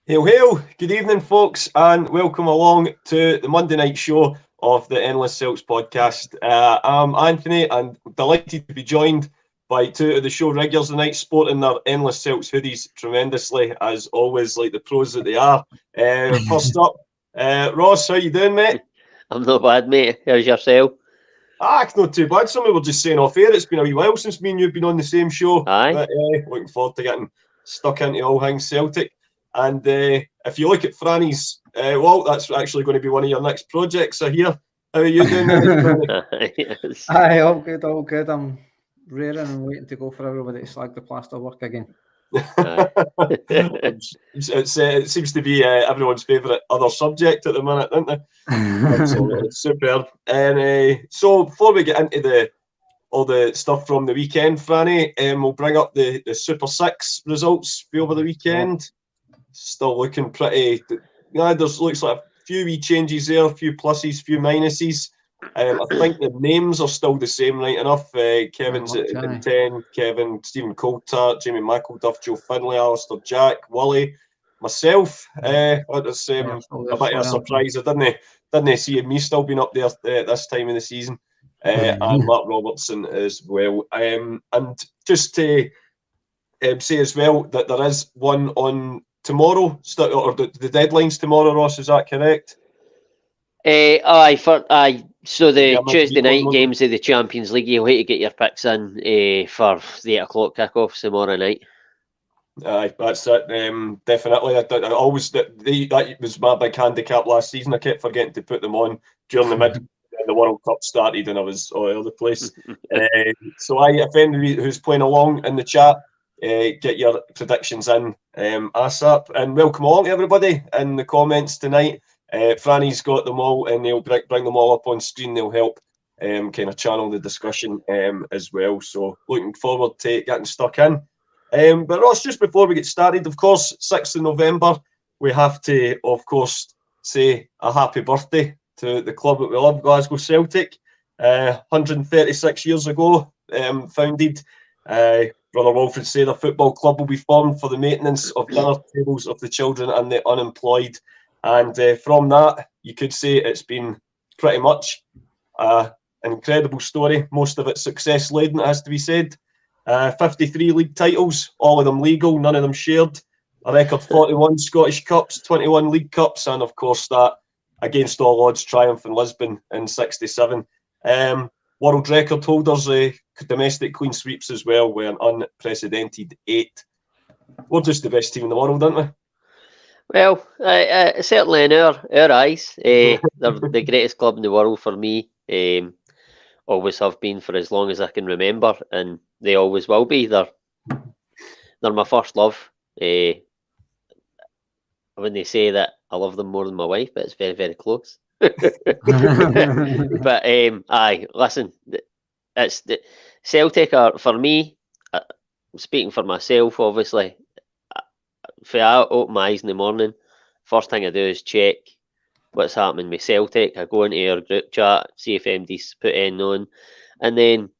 Hail, hail! Good evening, folks, and welcome along to the Monday night show of the Endless Celts Podcast. I'm Anthony, and delighted to be joined by two of the show regulars tonight, sporting their Endless Celts hoodies tremendously, as always, like the pros that they are. First up, Ross, how you doing, mate? I'm not bad, mate. How's yourself? It's not too bad. Some of were just saying off air. It's been a wee while since me and you've been on the same show. Aye. But looking forward to getting stuck into all things Celtic. And if you look at Franny's, that's actually going to be one of your next projects, I hear. How are you doing? Yes. Aye, all good. I'm raring and waiting to go for everybody to slag the plaster work again. It seems to be everyone's favourite other subject at the minute, isn't it? It's superb. And so before we get into all the stuff from the weekend, Franny, we'll bring up the Super 6 results for over the weekend. Still looking pretty. There's looks like a few wee changes there, a few pluses, few minuses. I think the names are still the same, right enough. Kevin's at 10, Kevin, Stephen Coulthard, Jamie McElduff, Joe Finlay, Alistair Jack, Wally, myself. It's a bit of a surprise. I didn't see me still being up there at this time of the season. And Mark Robertson as well. And just to say as well that there is one on tomorrow, or the deadline's tomorrow, Ross, is that correct? So the Tuesday night games of the Champions League, you'll have to get your picks in for the 8 o'clock kickoffs tomorrow night. Aye, that's it. Definitely. I always that was my big handicap last season. I kept forgetting to put them on during the mid. The World Cup started and I was all over the place. So if anybody who's playing along in the chat, get your predictions in ASAP, and welcome along everybody in the comments tonight. Franny's got them all, and they'll bring them all up on screen. They'll help kind of channel the discussion as well. So looking forward to getting stuck in. But Ross, just before we get started, of course, 6th of November, we have to, of course, say a happy birthday to the club that we love, Glasgow Celtic. 136 years ago, founded. Brother Wilfred Saylor Football Club will be formed for the maintenance of dinner tables of the children and the unemployed. And from that, you could say it's been pretty much an incredible story. Most of it success-laden, it has to be said. 53 league titles, all of them legal, none of them shared. A record 41 Scottish Cups, 21 League Cups, and of course that, against all odds, triumph in Lisbon in 67. World record holders, domestic clean sweeps as well, with an unprecedented 8. We're just the best team in the world, aren't we? Well, certainly in our eyes, they're the greatest club in the world for me. Always have been for as long as I can remember, and they always will be. They're my first love. I wouldn't say that I love them more than my wife, but it's very, very close. But listen, it's the Celtic are, for me, speaking for myself, obviously. If I open my eyes in the morning, first thing I do is check what's happening with Celtic. I go into our group chat, see if MD's put in on, and then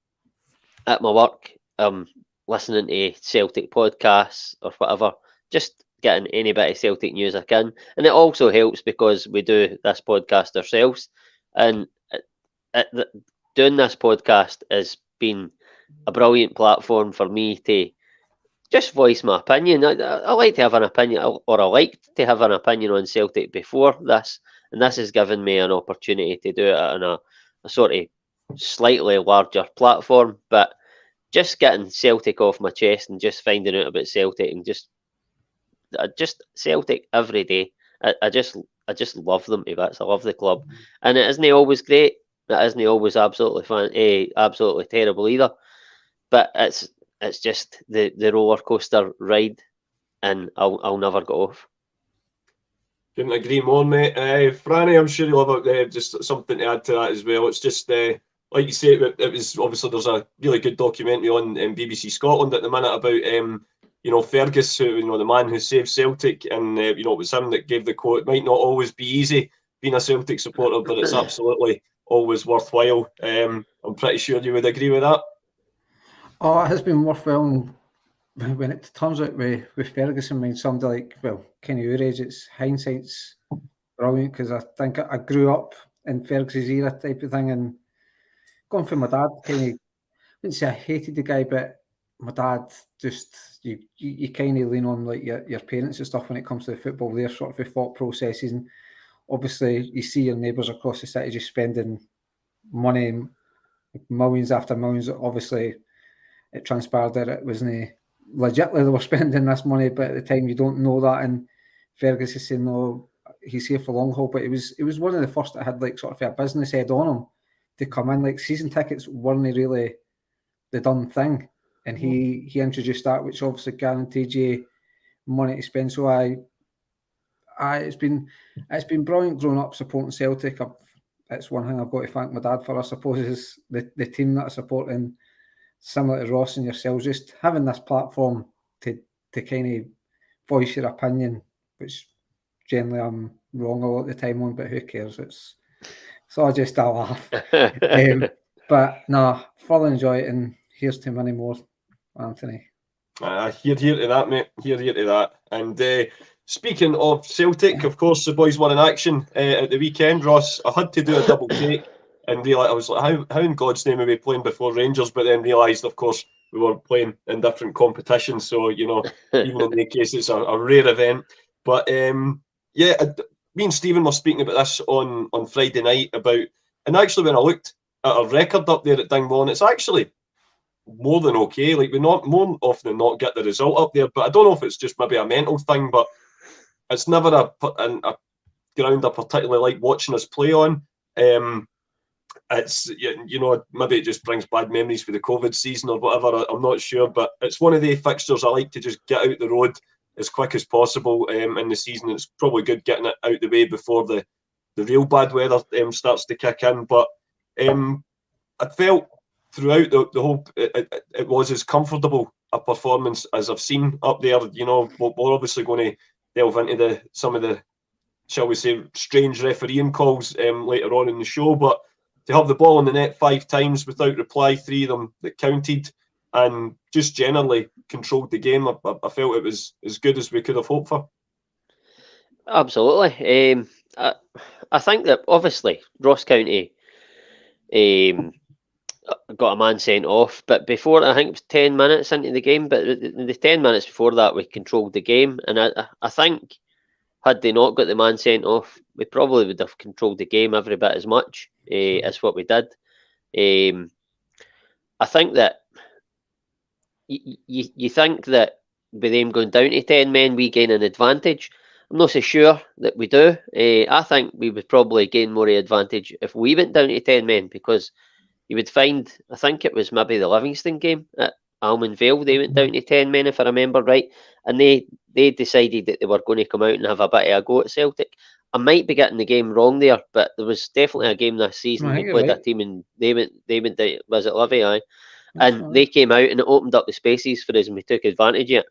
at my work, I'm listening to Celtic podcasts or whatever, just getting any bit of Celtic news I can. And it also helps because we do this podcast ourselves, and doing this podcast has been a brilliant platform for me to just voice my opinion. I like to have an opinion, or I like to have an opinion on Celtic before this, and this has given me an opportunity to do it on a sort of slightly larger platform. But just getting Celtic off my chest and just finding out about Celtic and just Celtic every day. I just love them to bits. I love the club, and it isn't always great. It isn't always absolutely absolutely terrible either. But it's just the roller coaster ride, and I'll never go off. Couldn't agree more, mate. Franny, I'm sure you'll have just something to add to that as well. It's just like you say, it was obviously there's a really good documentary on BBC Scotland at the minute about Fergus, who the man who saved Celtic, and it was him that gave the quote. It might not always be easy being a Celtic supporter, but it's absolutely always worthwhile. I'm pretty sure you would agree with that. Oh, it has been worthwhile. when it turns out with Ferguson, when somebody like, well, kind of your age, it's hindsight's brilliant, because I think I grew up in Ferguson's era type of thing, and going for my dad, kind of, I wouldn't say I hated the guy, but my dad just, you kind of lean on like your parents and stuff when it comes to the football, their sort of thought processes, and obviously you see your neighbours across the city just spending money, millions after millions. Obviously it transpired that it wasn't legitly they were spending this money, but at the time you don't know that, and Ferguson saying no, he's here for long haul. But it was one of the first that had like sort of a business head on him to come in. Like season tickets weren't really the done thing, and he introduced that, which obviously guaranteed you money to spend. So it's been brilliant growing up supporting Celtic. It's one thing I've got to thank my dad for, I suppose, is the team that I support, and similar to Ross and yourselves, just having this platform to kind of voice your opinion, which generally I'm wrong a lot of the time on, but who cares? It's all just a laugh. But no, thoroughly enjoy it, and here's to many more, Anthony. Here to that, mate. Here to that. And speaking of Celtic, of course, the boys were in action at the weekend. Ross, I had to do a double take and realise, I was like, how in God's name are we playing before Rangers? But then realised, of course, we were playing in different competitions. So, you know, even in their case, it's a rare event. But yeah, me and Stephen were speaking about this on Friday night about, and actually when I looked at our record up there at Dingwall, it's actually more than okay. Like, we not more often than not get the result up there, but I don't know if it's just maybe a mental thing, but it's never a ground I particularly like watching us play on. It's, you know, maybe it just brings bad memories for the COVID season or whatever, I'm not sure, but it's one of the fixtures I like to just get out the road as quick as possible in the season. It's probably good getting it out the way before the real bad weather starts to kick in, but I felt throughout the whole, it was as comfortable a performance as I've seen up there. You know, we're obviously going to delve into some of the, shall we say, strange refereeing calls later on in the show, but to have the ball in the net 5 times without reply, 3 of them that counted, and just generally controlled the game, I felt it was as good as we could have hoped for. Absolutely. I think that obviously Ross County got a man sent off, but before, I think it was 10 minutes into the game, but the 10 minutes before that we controlled the game, and I think had they not got the man sent off, we probably would have controlled the game every bit as much as what we did. I think that you think that with them going down to 10 men we gain an advantage. I'm not so sure that we do. I think we would probably gain more advantage if we went down to 10 men, because you would find, I think it was maybe the Livingston game at Almond Vale, they went down to 10 men, if I remember right, and they decided that they were going to come out and have a bit of a go at Celtic. I might be getting the game wrong there, but there was definitely a game this season we played a team and they went down, was it Livy? Aye. And they came out and it opened up the spaces for us and we took advantage of it.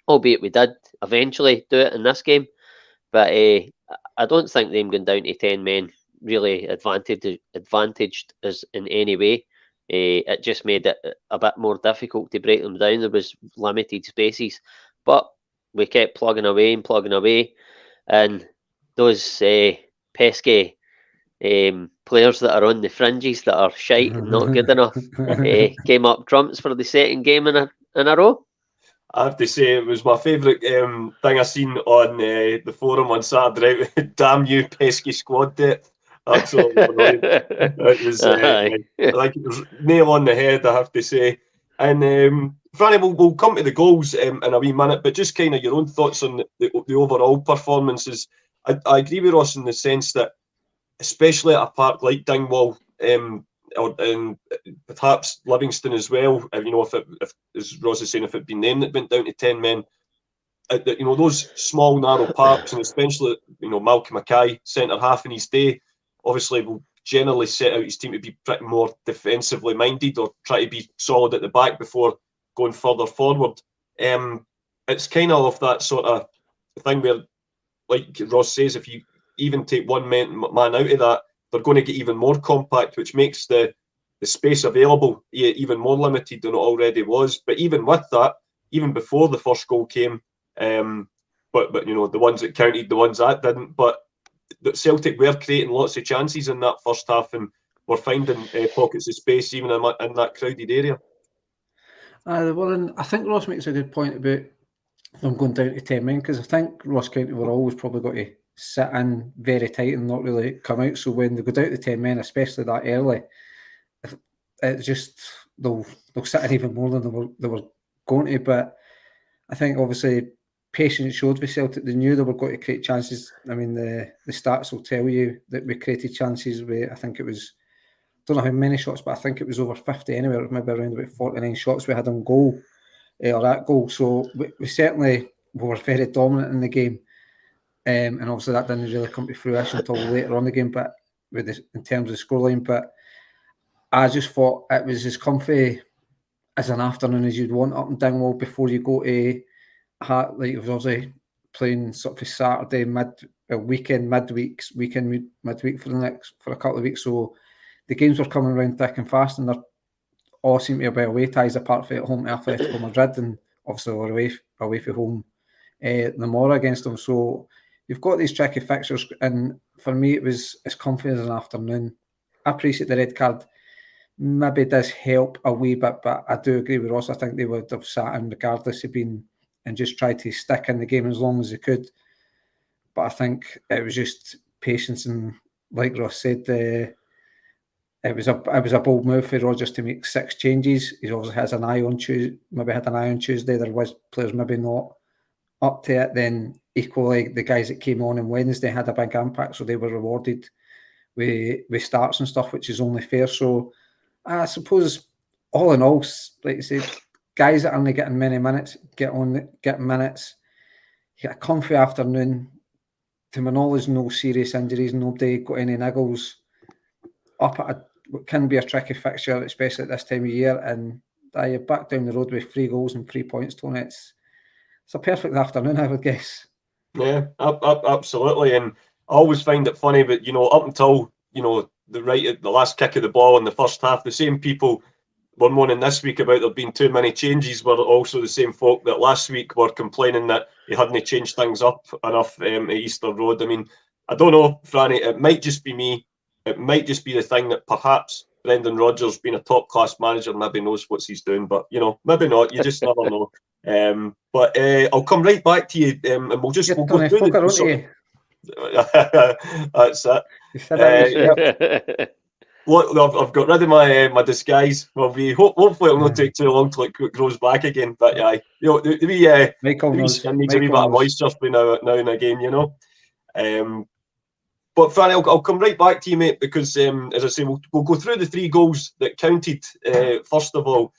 Albeit we did eventually do it in this game. But I don't think them going down to 10 men really advantaged us in any way. It just made it a bit more difficult to break them down. There was limited spaces. But we kept plugging away. And those pesky players that are on the fringes that are shite and not good enough came up trumps for the second game in a row. I have to say, it was my favourite thing I seen on the forum on Saturday. Damn you, pesky squad depth. Absolutely brilliant. It was, like, it was nail on the head, I have to say. And Franny, we'll come to the goals in a wee minute, but just kind of your own thoughts on the overall performances. I agree with Ross in the sense that, especially at a park like Dingwall, and perhaps Livingston as well, you know, if as Ross is saying, if it'd been them that went down to 10 men, you know, those small narrow parks, and especially, you know, Malcolm Mackay, centre half in his day, obviously will generally set out his team to be pretty more defensively minded or try to be solid at the back before going further forward. It's kind of that sort of thing where, like Ross says, if you even take one man out of that, they're going to get even more compact, which makes the space available even more limited than it already was. But even with that, even before the first goal came. But you know, the ones that counted, the ones that didn't. But Celtic were creating lots of chances in that first half, and were finding pockets of space even in that crowded area. I think Ross makes a good point about them going down to 10 men, because I think Ross County were always probably got to sit in very tight and not really come out. So when they go down to 10 men, especially that early, it's just they'll sit in even more than they were going to. But I think obviously patience showed with Celtic. They knew they were going to create chances. I mean, the stats will tell you that we created chances with, I think it was, don't know how many shots, but I think it was over 50 anyway. It was maybe around about 49 shots we had on goal, or at goal. So we certainly were very dominant in the game. And obviously that didn't really come to fruition until later on in the game, but in terms of scoreline. But I just thought it was as comfy as an afternoon as you'd want up and down well before you go to like it was obviously playing sort of Saturday midweek for a couple of weeks. So the games were coming around thick and fast, and they're all seem to be away ties apart from at home to Atletico Madrid, and obviously we're away from home tomorrow against them. So you've got these tricky fixtures, and for me it was as comfy as an afternoon. I appreciate the red card maybe does help a wee bit, but I do agree with Ross. I think they would have sat in regardless of being and just tried to stick in the game as long as they could. But I think it was just patience, and like Ross said, it was a bold move for Rodgers to make 6 changes. He obviously had an eye on Tuesday. There was players maybe not up to it. Then equally, the guys that came on Wednesday had a big impact, so they were rewarded with starts and stuff, which is only fair. So I suppose all in all, like you said, guys that aren't getting many minutes get minutes. You get a comfy afternoon. To my knowledge, no serious injuries, nobody got any niggles. Up at what can be a tricky fixture, especially at this time of year, and you're back down the road with 3 goals and 3 points, Tony. It's a perfect afternoon, I would guess. Yeah, absolutely. And I always find it funny, but you know, up until the last kick of the ball in the first half, the same people were moaning this week about there being too many changes were also the same folk that last week were complaining that he hadn't changed things up enough at Easter Road. I mean, I don't know, Franny, it might just be me. It might just be the thing that perhaps Brendan Rodgers, being a top-class manager, maybe knows what he's doing, but, you know, maybe not. You just never know. But I'll come right back to you, and we'll go through the... That's it. Look, I've got rid of my disguise. Hopefully it'll not take too long till it grows back again. But yeah, you know, the wee skin needs a wee bit of moisture now and again, you know. But Franny, I'll come right back to you, mate, because as I say, we'll go through the 3 goals that counted. First of all,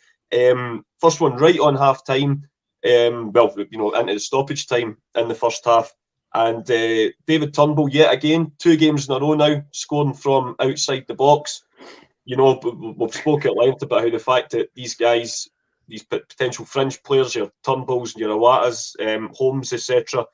first one right on half time. Well, you know, into the stoppage time in the first half. And David Turnbull, yet again, 2 games in a row now, scoring from outside the box. You know, we've spoken at length about how the fact that these guys, these potential fringe players, your Turnbulls, your Awatas, Holmes, etc.,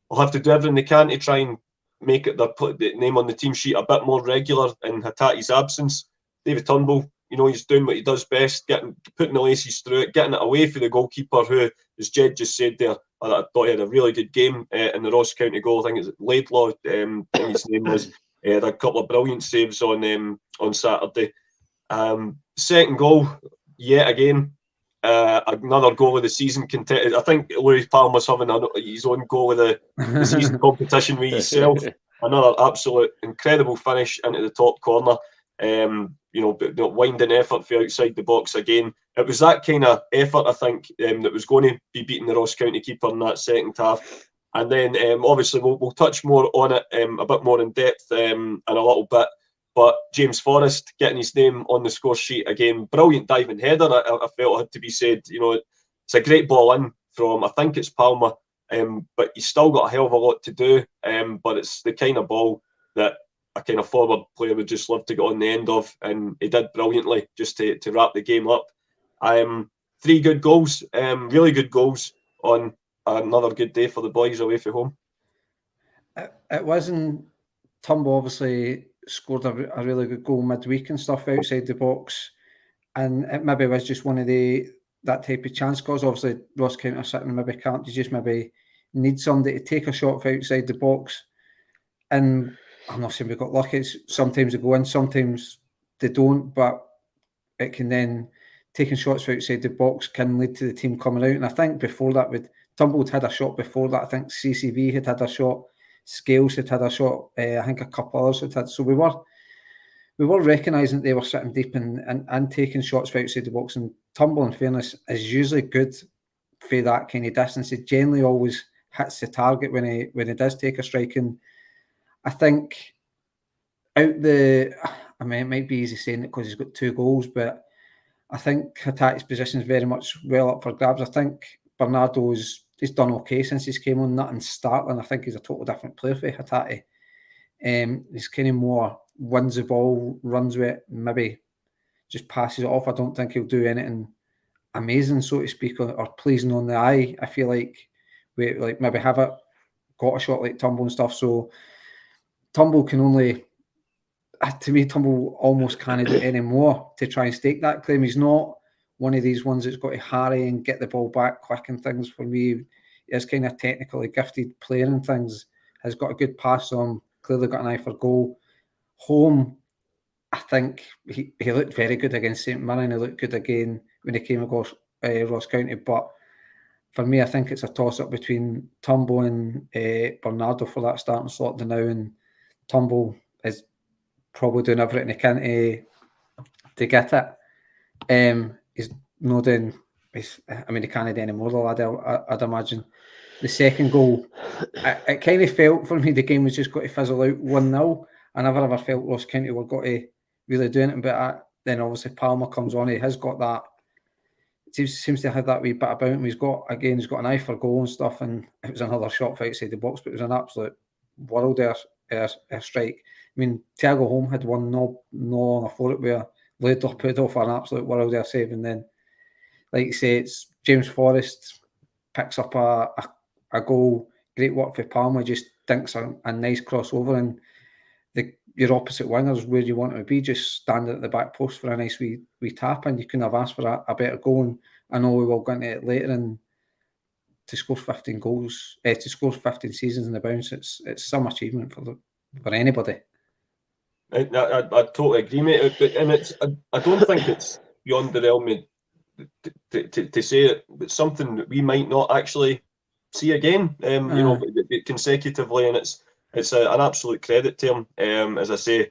will have to do everything they can to try and make it their name on the team sheet a bit more regular in Hatate's absence. David Turnbull, you know, he's doing what he does best, putting the laces through it, getting it away for the goalkeeper who, as Jed just said there, I thought he had a really good game in the Ross County goal. I think it's Laidlaw, his name was. He had a couple of brilliant saves on Saturday. Second goal, yet again, another goal of the season. I think Louis Palmer's having his own goal of the season competition with himself. Another absolute incredible finish into the top corner. You know, winding effort for outside the box again. It was that kind of effort, I think, that was going to be beating the Ross County keeper in that second half. And then, obviously, we'll touch more on it a bit more in depth in a little bit. But James Forrest getting his name on the score sheet again. Brilliant diving header, I felt had to be said. You know, it's a great ball in from, I think it's Palmer, but he's still got a hell of a lot to do. But it's the kind of ball that a kind of forward player would just love to get on the end of, and he did brilliantly just to wrap the game up. 3 good goals, really good goals on another good day for the boys away from home. It wasn't. Turnbull obviously scored a really good goal midweek and stuff outside the box, and it maybe was just one of the that type of chance, because obviously Ross County are sitting maybe can't. You just maybe need somebody to take a shot from outside the box. And I'm not saying we got lucky. Sometimes they go in, sometimes they don't, but it can then, taking shots from outside the box can lead to the team coming out. And I think before that, Tumble had a shot before that. I think CCV had a shot, Scales had a shot. I think a couple others had. So we were recognising that they were sitting deep and taking shots from outside the box. And Tumble, in fairness, is usually good for that kind of distance. He generally always hits the target when he does take a strike. And I think it might be easy saying it because he's got 2 goals, but I think Hatate's position is very much well up for grabs. I think Bernardo's done okay since he's came on. Nothing startling. I think he's a total different player for Hatate. He's kind of more wins the ball, runs with it, maybe just passes it off. I don't think he'll do anything amazing, so to speak, or pleasing on the eye. I feel like we maybe have it got a shot like Tumble and stuff. So Tumble can only, to me, Tumble almost can't do any more to try and stake that claim. He's not one of these ones that's got to harry and get the ball back quick and things. For me, he is kind of technically gifted player and things. Has got a good pass on him, clearly got an eye for goal. Home, I think he looked very good against St Mirren. He looked good again when he came across Ross County. But for me, I think it's a toss-up between Tumble and Bernardo for that starting slot now. And Tumble is probably doing everything he can to get it. He's not doing. He can't do any more, the lad, I'd imagine. The second goal, it kind of felt for me the game was just got to fizzle out 1-0. I never ever felt Ross County were got to really do anything, but then obviously Palmer comes on. He has got that. Seems to have that wee bit about him. He's got an eye for goal and stuff, and it was another shot for outside the box, but it was an absolute world air strike. I mean, Thiago Holm had one no on a floor where later put off an absolute world air save, and then, like you say, it's James Forrest picks up a goal. Great work for Palmer. Just dinks a nice crossover, and your opposite wingers where you want to be, just standing at the back post for a nice wee tap, and you couldn't have asked for a better goal. And I know we will go into it later, and to score 15 goals, to score 15 seasons in the bounce, it's some achievement for anybody. I totally agree, mate. And I don't think it's beyond the realm to say it, but something that we might not actually see again, consecutively, and it's an absolute credit to him. As I say,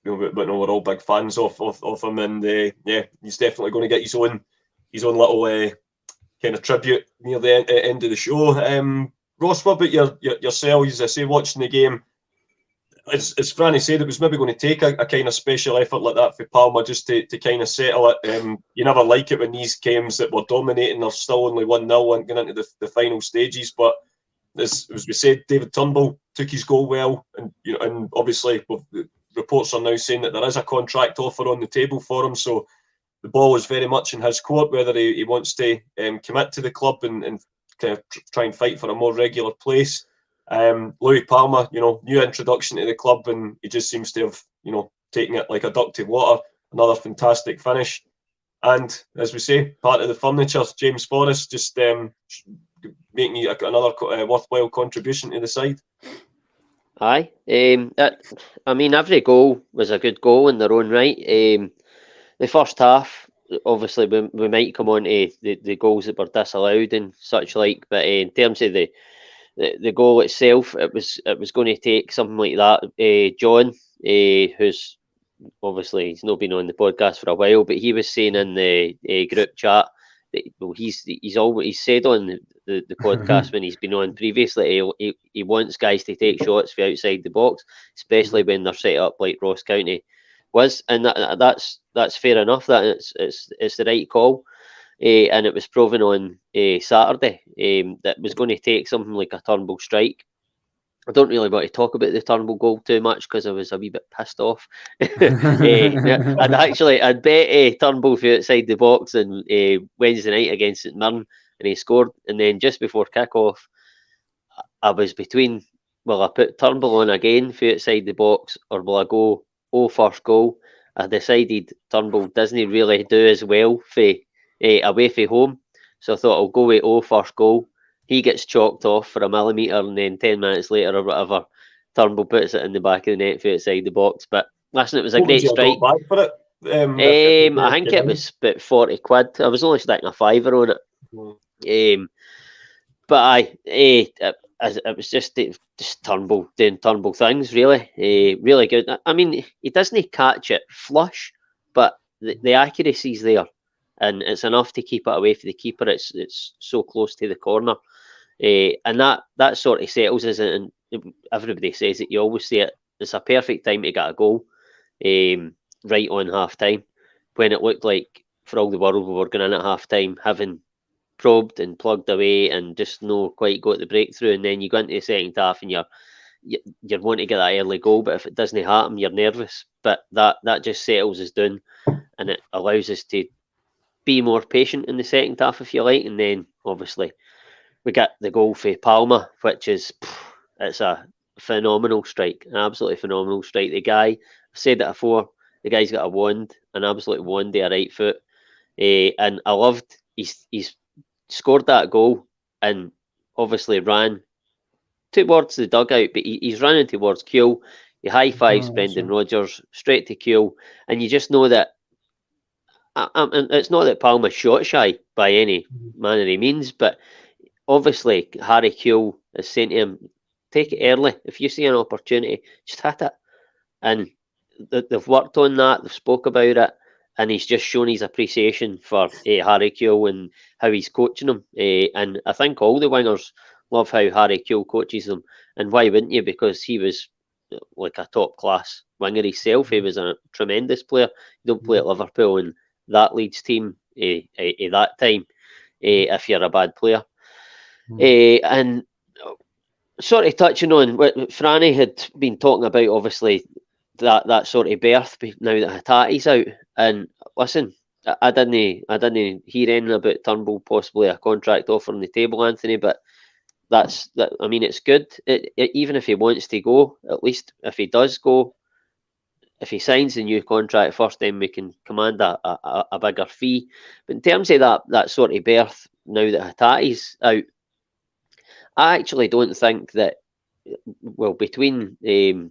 but no, we're all big fans of him, and he's definitely going to get his own little kind of tribute near the end of the show. Ross, what about yourself? As I say, watching the game, as Franny said, it was maybe going to take a kind of special effort like that for Palmer just to kind of settle it. You never like it when these games that were dominating are still only 1-0 and getting into the final stages. But as we said, David Turnbull took his goal well, and obviously reports are now saying that there is a contract offer on the table for him. So the ball is very much in his court, whether he wants to commit to the club and kind of try and fight for a more regular place. Louis Palmer, new introduction to the club, and he just seems to have, taken it like a duck to water. Another fantastic finish. And as we say, part of the furniture, James Forrest, just making another worthwhile contribution to the side. Aye. Every goal was a good goal in their own right. The first half, obviously, we might come on to the goals that were disallowed and such like, but in terms of the goal itself, it was going to take something like that. John, who's obviously he's not been on the podcast for a while, but he was saying in the group chat that, well, he's always said on the podcast when he's been on previously, he wants guys to take shots from outside the box, especially when they're set up like Ross County was, and that's fair enough. That it's the right call. And it was proven on Saturday that was going to take something like a Turnbull strike. I don't really want to talk about the Turnbull goal too much because I was a wee bit pissed off. I'd bet Turnbull for outside the box on Wednesday night against St Mirren, and he scored. And then just before kick-off, I was between, will I put Turnbull on again for outside the box, or will I go first goal? I decided Turnbull doesn't really do as well for away from home. So I thought I'll go with O first goal. He gets chalked off for a millimetre, and then 10 minutes later or whatever, Turnbull puts it in the back of the net for outside the box. But listen, it was a great strike. Back for it? I think it was about 40 quid. I was only sticking a fiver on it. But it was just Turnbull doing Turnbull things, really. Really good. I mean, he doesn't catch it flush, but the accuracy's there. And it's enough to keep it away from the keeper. It's so close to the corner. And that sort of settles us, and everybody says it. You always say it. It's a perfect time to get a goal, right on half time, when it looked like for all the world we were going in at half time, having probed and plugged away and just no quite got the breakthrough. And then you go into the second half and you're wanting to get that early goal, but if it doesn't happen, you're nervous. But that just settles us down, and it allows us to be more patient in the second half, if you like. And then obviously we get the goal for Palma, which is it's a phenomenal strike, an absolutely phenomenal strike. The guy, I've said it before, the guy's got a wand, an absolute wand to a right foot, and I loved he's scored that goal and obviously ran towards the dugout, but he's running towards Kewell. He high fives Brendan Rodgers straight to Kewell, and you just know that. And it's not that Palmer's shot shy by any manner of means, but obviously Harry Kewell is saying to him, take it early. If you see an opportunity, just hit it. And they've worked on that, they've spoke about it, and he's just shown his appreciation for Harry Kewell and how he's coaching him. And I think all the wingers love how Harry Kewell coaches them. And why wouldn't you? Because he was like a top-class winger himself. He was a tremendous player. He don't play at Liverpool, and that Leeds team at that time, if you're a bad player. And sort of touching on what Franny had been talking about, obviously, that sort of birth now that Hatate's out. And listen, I didn't hear anything about Turnbull possibly a contract offer on the table, Anthony, but I mean, it's good. Even if he wants to go, at least if he does go, if he signs the new contract first, then we can command a bigger fee. But in terms of that sort of berth, now that Hatate's out, I actually don't think that, well, between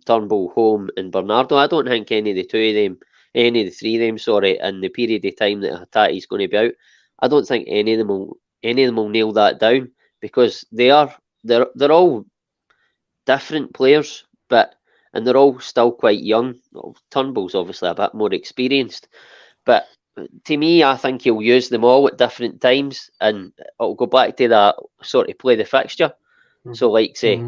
Turnbull, Home and Bernardo, I don't think any of the three of them, in the period of time that Hatate's going to be out, I don't think any of them will nail that down, because they're all different players, and they're all still quite young. Well, Turnbull's obviously a bit more experienced, but to me, I think he'll use them all at different times, and it'll go back to that sort of play the fixture. So, like, say,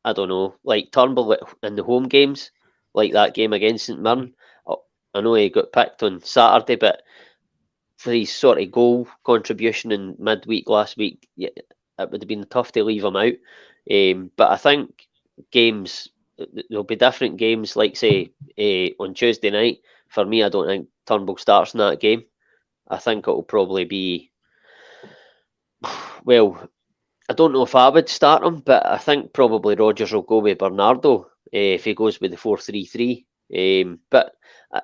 I don't know, like Turnbull in the home games, like that game against St Mirren. I know he got picked on Saturday, but for his sort of goal contribution in midweek last week, it would have been tough to leave him out. But I think games, there'll be different games, like say on Tuesday night. For me, I don't think Turnbull starts in that game. I think it'll probably be, well, I don't know if I would start him, but I think probably Rodgers will go with Bernardo if he goes with the 4-3-3. But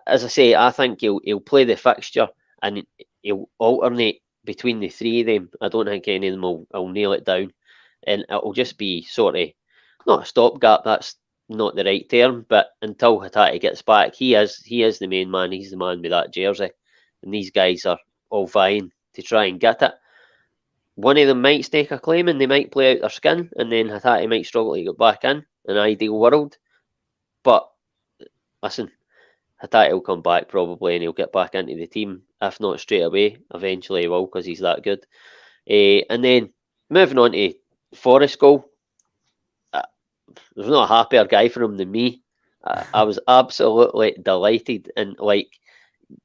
as I say, I think he'll play the fixture and he'll alternate between the three of them. I don't think any of them will nail it down, and it'll just be sort of not a stopgap. That's not the right term, but until Hatate gets back, he is the main man. He's the man with that jersey, and these guys are all vying to try and get it. One of them might stake a claim and they might play out their skin, and then Hatate might struggle to get back in an ideal world. But listen, Hatate will come back probably and he'll get back into the team, if not straight away. Eventually he will, because he's that good. And then moving on to Forrest goal, there's not a happier guy for him than me. I was absolutely delighted, and like,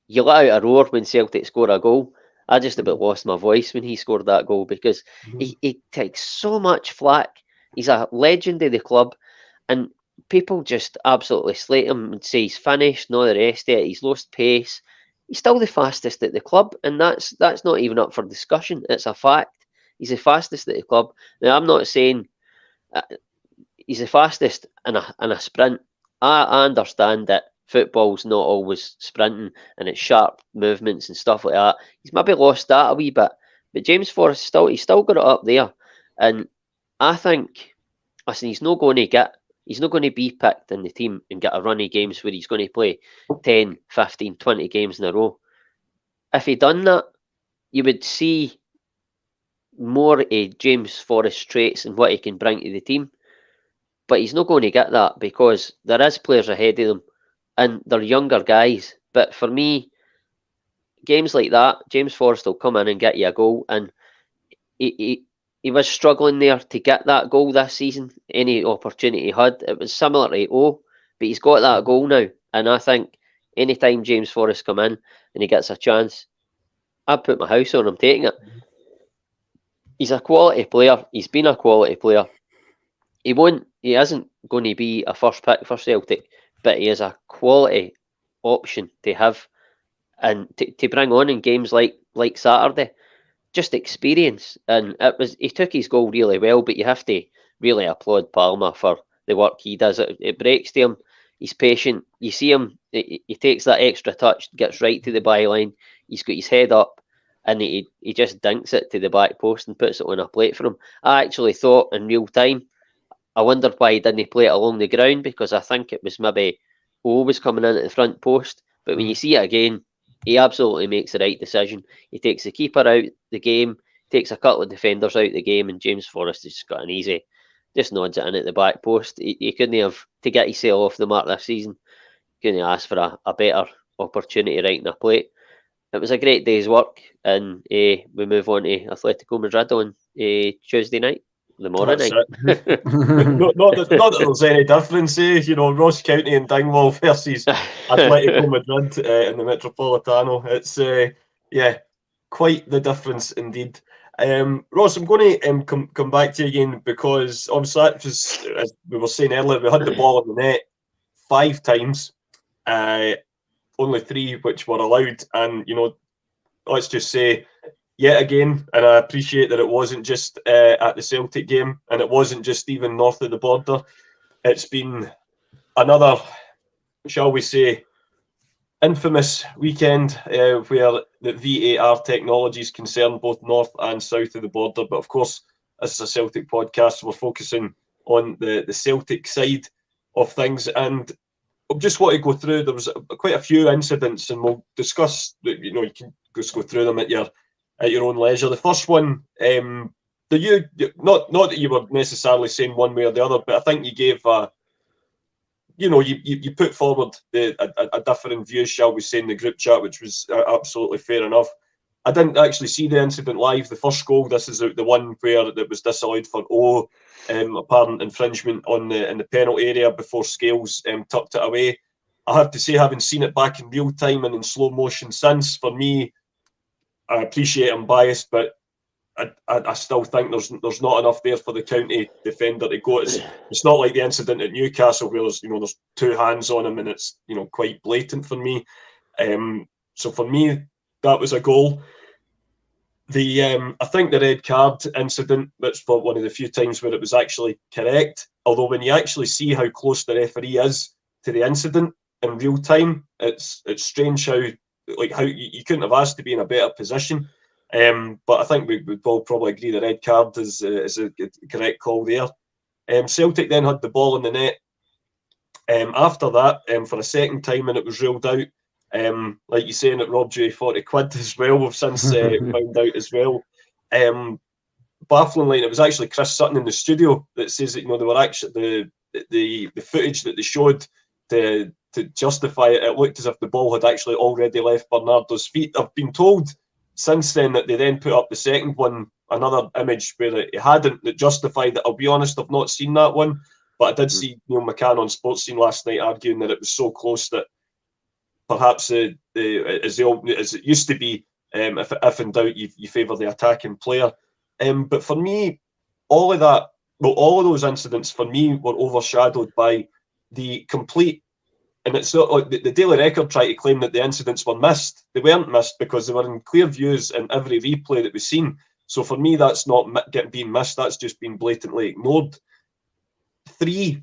you let out a roar when Celtic score a goal. I just about lost my voice when he scored that goal, because he takes so much flack. He's a legend of the club, and people just absolutely slate him and say he's finished and all the rest of it. He's lost pace. He's still the fastest at the club, and that's not even up for discussion. It's a fact. He's the fastest at the club. Now, I'm not saying he's the fastest in a sprint. I understand that football's not always sprinting and it's sharp movements and stuff like that. He's maybe lost that a wee bit, but James Forrest he's still got it up there, and I think, listen, he's not going to be picked in the team and get a run of games where he's going to play 10, 15, 20 games in a row. If he done that, you would see more James Forrest traits and what he can bring to the team. But he's not going to get that because there is players ahead of them and they're younger guys. But for me, games like that, James Forrest will come in and get you a goal. And he was struggling there to get that goal this season. Any opportunity he had, it was similar to O, but he's got that goal now. And I think anytime James Forrest come in and he gets a chance, I'd put my house on him taking it. He's a quality player. He's been a quality player. He isn't going to be a first pick for Celtic, but he is a quality option to have and to bring on in games like Saturday. Just experience, and he took his goal really well. But you have to really applaud Palmer for the work he does. It breaks to him. He's patient. You see him. He takes that extra touch, gets right to the byline. He's got his head up, and he just dinks it to the back post and puts it on a plate for him. I actually thought in real time, I wondered why he didn't play it along the ground, because I think it was maybe O was coming in at the front post. But when you see it again, he absolutely makes the right decision. He takes the keeper out the game, takes a couple of defenders out the game, and James Forrest has just got an easy, just nods it in at the back post. He couldn't have, to get himself off the mark this season, couldn't ask for a better opportunity right in a plate. It was a great day's work, and we move on to Atletico Madrid on Tuesday night. The morning night. not that there's any difference, Ross County and Dingwall versus Atletico Madrid in the Metropolitano. It's quite the difference indeed. Ross, I'm going to come back to you again, because obviously that was, as we were saying earlier, we had the ball in the net 5 times, only 3 which were allowed, and let's just say, yet again, and I appreciate that it wasn't just at the Celtic game, and it wasn't just even north of the border. It's been another, shall we say, infamous weekend where the VAR technology is concerned, both north and south of the border. But of course, this is a Celtic podcast, so we're focusing on the Celtic side of things. And I just want to go through, there was quite a few incidents, and we'll discuss, you can just go through them at your own leisure. The first one, not that you were necessarily saying one way or the other, but I think you gave you put forward a different view, shall we say, in the group chat, which was absolutely fair enough. I didn't actually see the incident live. The first goal, this is the one where it was disallowed for apparent infringement in the penalty area before Scales tucked it away. I have to say, having seen it back in real time and in slow motion since, for me, I appreciate I'm biased, but I still think there's not enough there for the county defender to go. It's not like the incident at Newcastle where there's 2 hands on him and it's quite blatant for me. So for me, that was a goal. I think the red card incident, which for one of the few times where it was actually correct, although when you actually see how close the referee is to the incident in real time, it's strange how you couldn't have asked to be in a better position. But I think we would all probably agree the red card is a correct call there. Celtic then had the ball in the net. After that, for a second time, and it was ruled out. Like you saying, it robbed you 40 quid as well. We've since found out as well. Bafflingly, and it was actually Chris Sutton in the studio that says that they were actually the footage that they showed to justify it. It looked as if the ball had actually already left Bernardo's feet. I've been told since then that they then put up the second one, another image where it hadn't, that justified it. I'll be honest, I've not seen that one, but I did see Neil McCann on Sports Scene last night arguing that it was so close that perhaps as it used to be, if in doubt, you favour the attacking player. But for me, all of those incidents for me were overshadowed by the complete. And it's not like the Daily Record tried to claim that the incidents were missed. They weren't missed because they were in clear views in every replay that was seen. So for me, that's not being missed. That's just been blatantly ignored. 3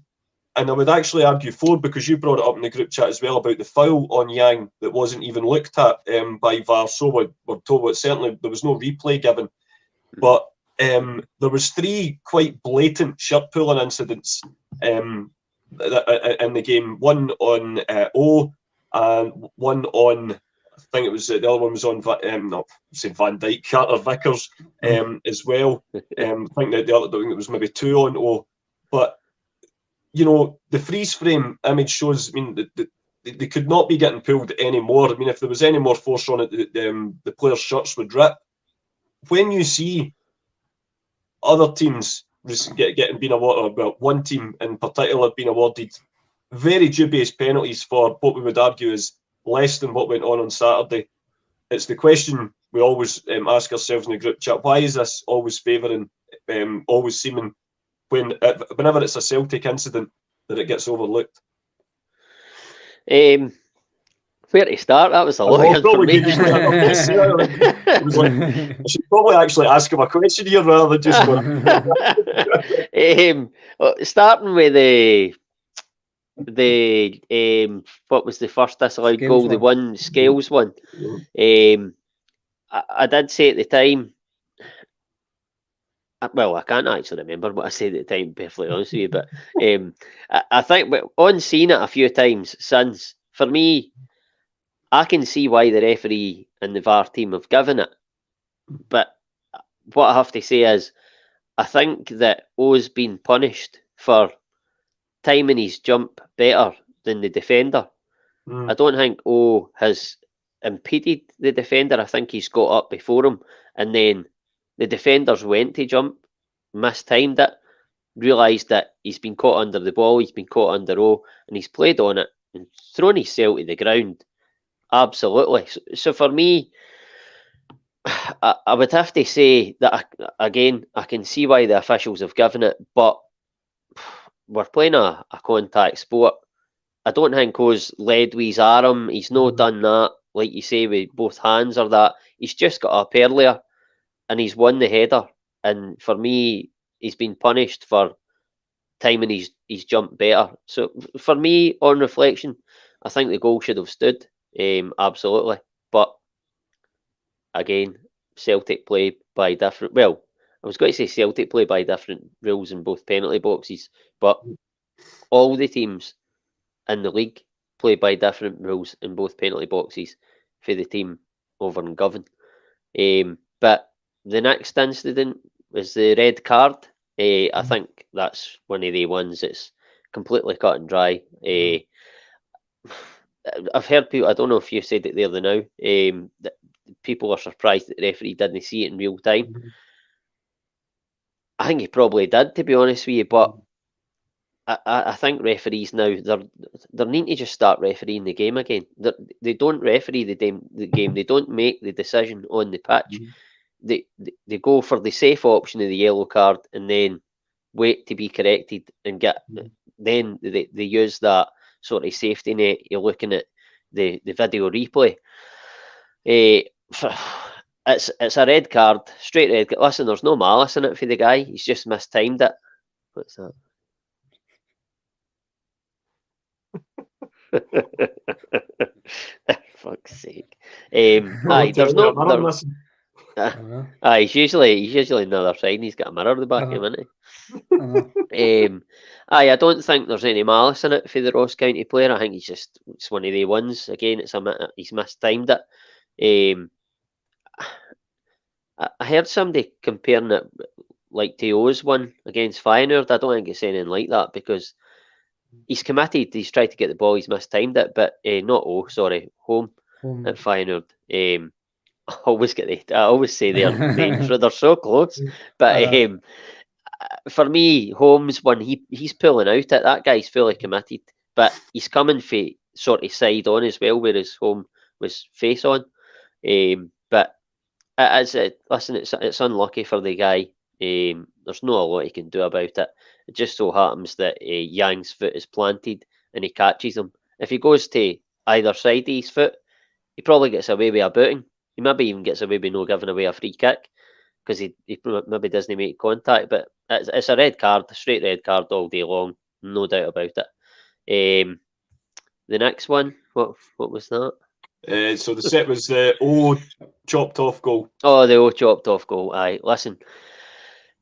And I would actually argue 4, because you brought it up in the group chat as well about the foul on Yang that wasn't even looked at by VAR. So we're told that certainly there was no replay given. But there was 3 quite blatant shirt pulling incidents in the game. One on O, and one on, I think it was the other one was on Van Dijk, Carter Vickers as well. I think that the other, I think it was maybe 2 on O. But you know, the freeze frame image shows, I mean, they could not be getting pulled anymore. I mean, if there was any more force on it, the players' shirts would rip. When you see other teams being awarded, well, one team in particular being awarded very dubious penalties for what we would argue is less than what went on Saturday, it's the question we always ask ourselves in the group chat: why is this always favouring, always seeming, whenever it's a Celtic incident, that it gets overlooked? Where to start? That was a lot of information. I should probably actually ask him a question here rather than just go. Starting with the what was the first disallowed Scales goal? one. The one Scales one. I did say at the time. Well, I can't actually remember what I said at the time, to be perfectly honest with you, but I think on seeing it a few times since, for me, I can see why the referee and the VAR team have given it. But what I have to say is, I think that O's been punished for timing his jump better than the defender. I don't think O has impeded the defender. I think he's got up before him, and then the defenders went to jump, mistimed it, realised that he's been caught under the ball, he's been caught under O, and he's played on it and thrown himself to the ground. Absolutely. So for me, I would have to say that, again, I can see why the officials have given it, but we're playing a contact sport. I don't think O's led with his arm. He's not done that, like you say, with both hands or that. He's just got up earlier and he's won the header. And for me, he's been punished for timing his jump better. So for me, on reflection, I think the goal should have stood. Absolutely. But again, Celtic play by different... Well, I was going to say Celtic play by different rules in both penalty boxes, but all the teams in the league play by different rules in both penalty boxes for the team over in Govan. But the next incident was the red card. I think that's one of the ones that's completely cut and dry. I've heard people, I don't know if you said it there the now, that people are surprised that the referee didn't see it in real time. I think he probably did, to be honest with you, but I think referees now, they're needing to just start refereeing the game again. They don't referee the game. They don't make the decision on the pitch. They go for the safe option of the yellow card and then wait to be corrected and get. Then they use that sort of safety net. You're looking at the video replay. It's a red card, straight red. Listen, there's no malice in it for the guy. He's just mistimed it. What's that? Fuck's sake. There's no. He's usually on the other side and he's got a mirror at the back of him, isn't he? I don't think there's any malice in it for the Ross County player. I think it's one of the ones. Again, he's mistimed it. I heard somebody comparing it like to O's one against Feyenoord. I don't think it's anything like that because he's committed. He's tried to get the ball. He's mistimed it, but not home at Feyenoord. I always say their names. They're so close. But for me, Holmes, when he's pulling out it, that guy's fully committed. But he's coming for sort of side on as well, whereas Home was face on. But it's unlucky for the guy. There's not a lot he can do about it. It just so happens that Yang's foot is planted and he catches him. If he goes to either side of his foot, he probably gets away with a booting. He maybe even gets away with no giving away a free kick because he maybe doesn't make contact. But it's a red card, a straight red card all day long. no doubt about it. The next one, what was that? So the set was the chopped off goal. Oh, the old chopped off goal. Aye, listen,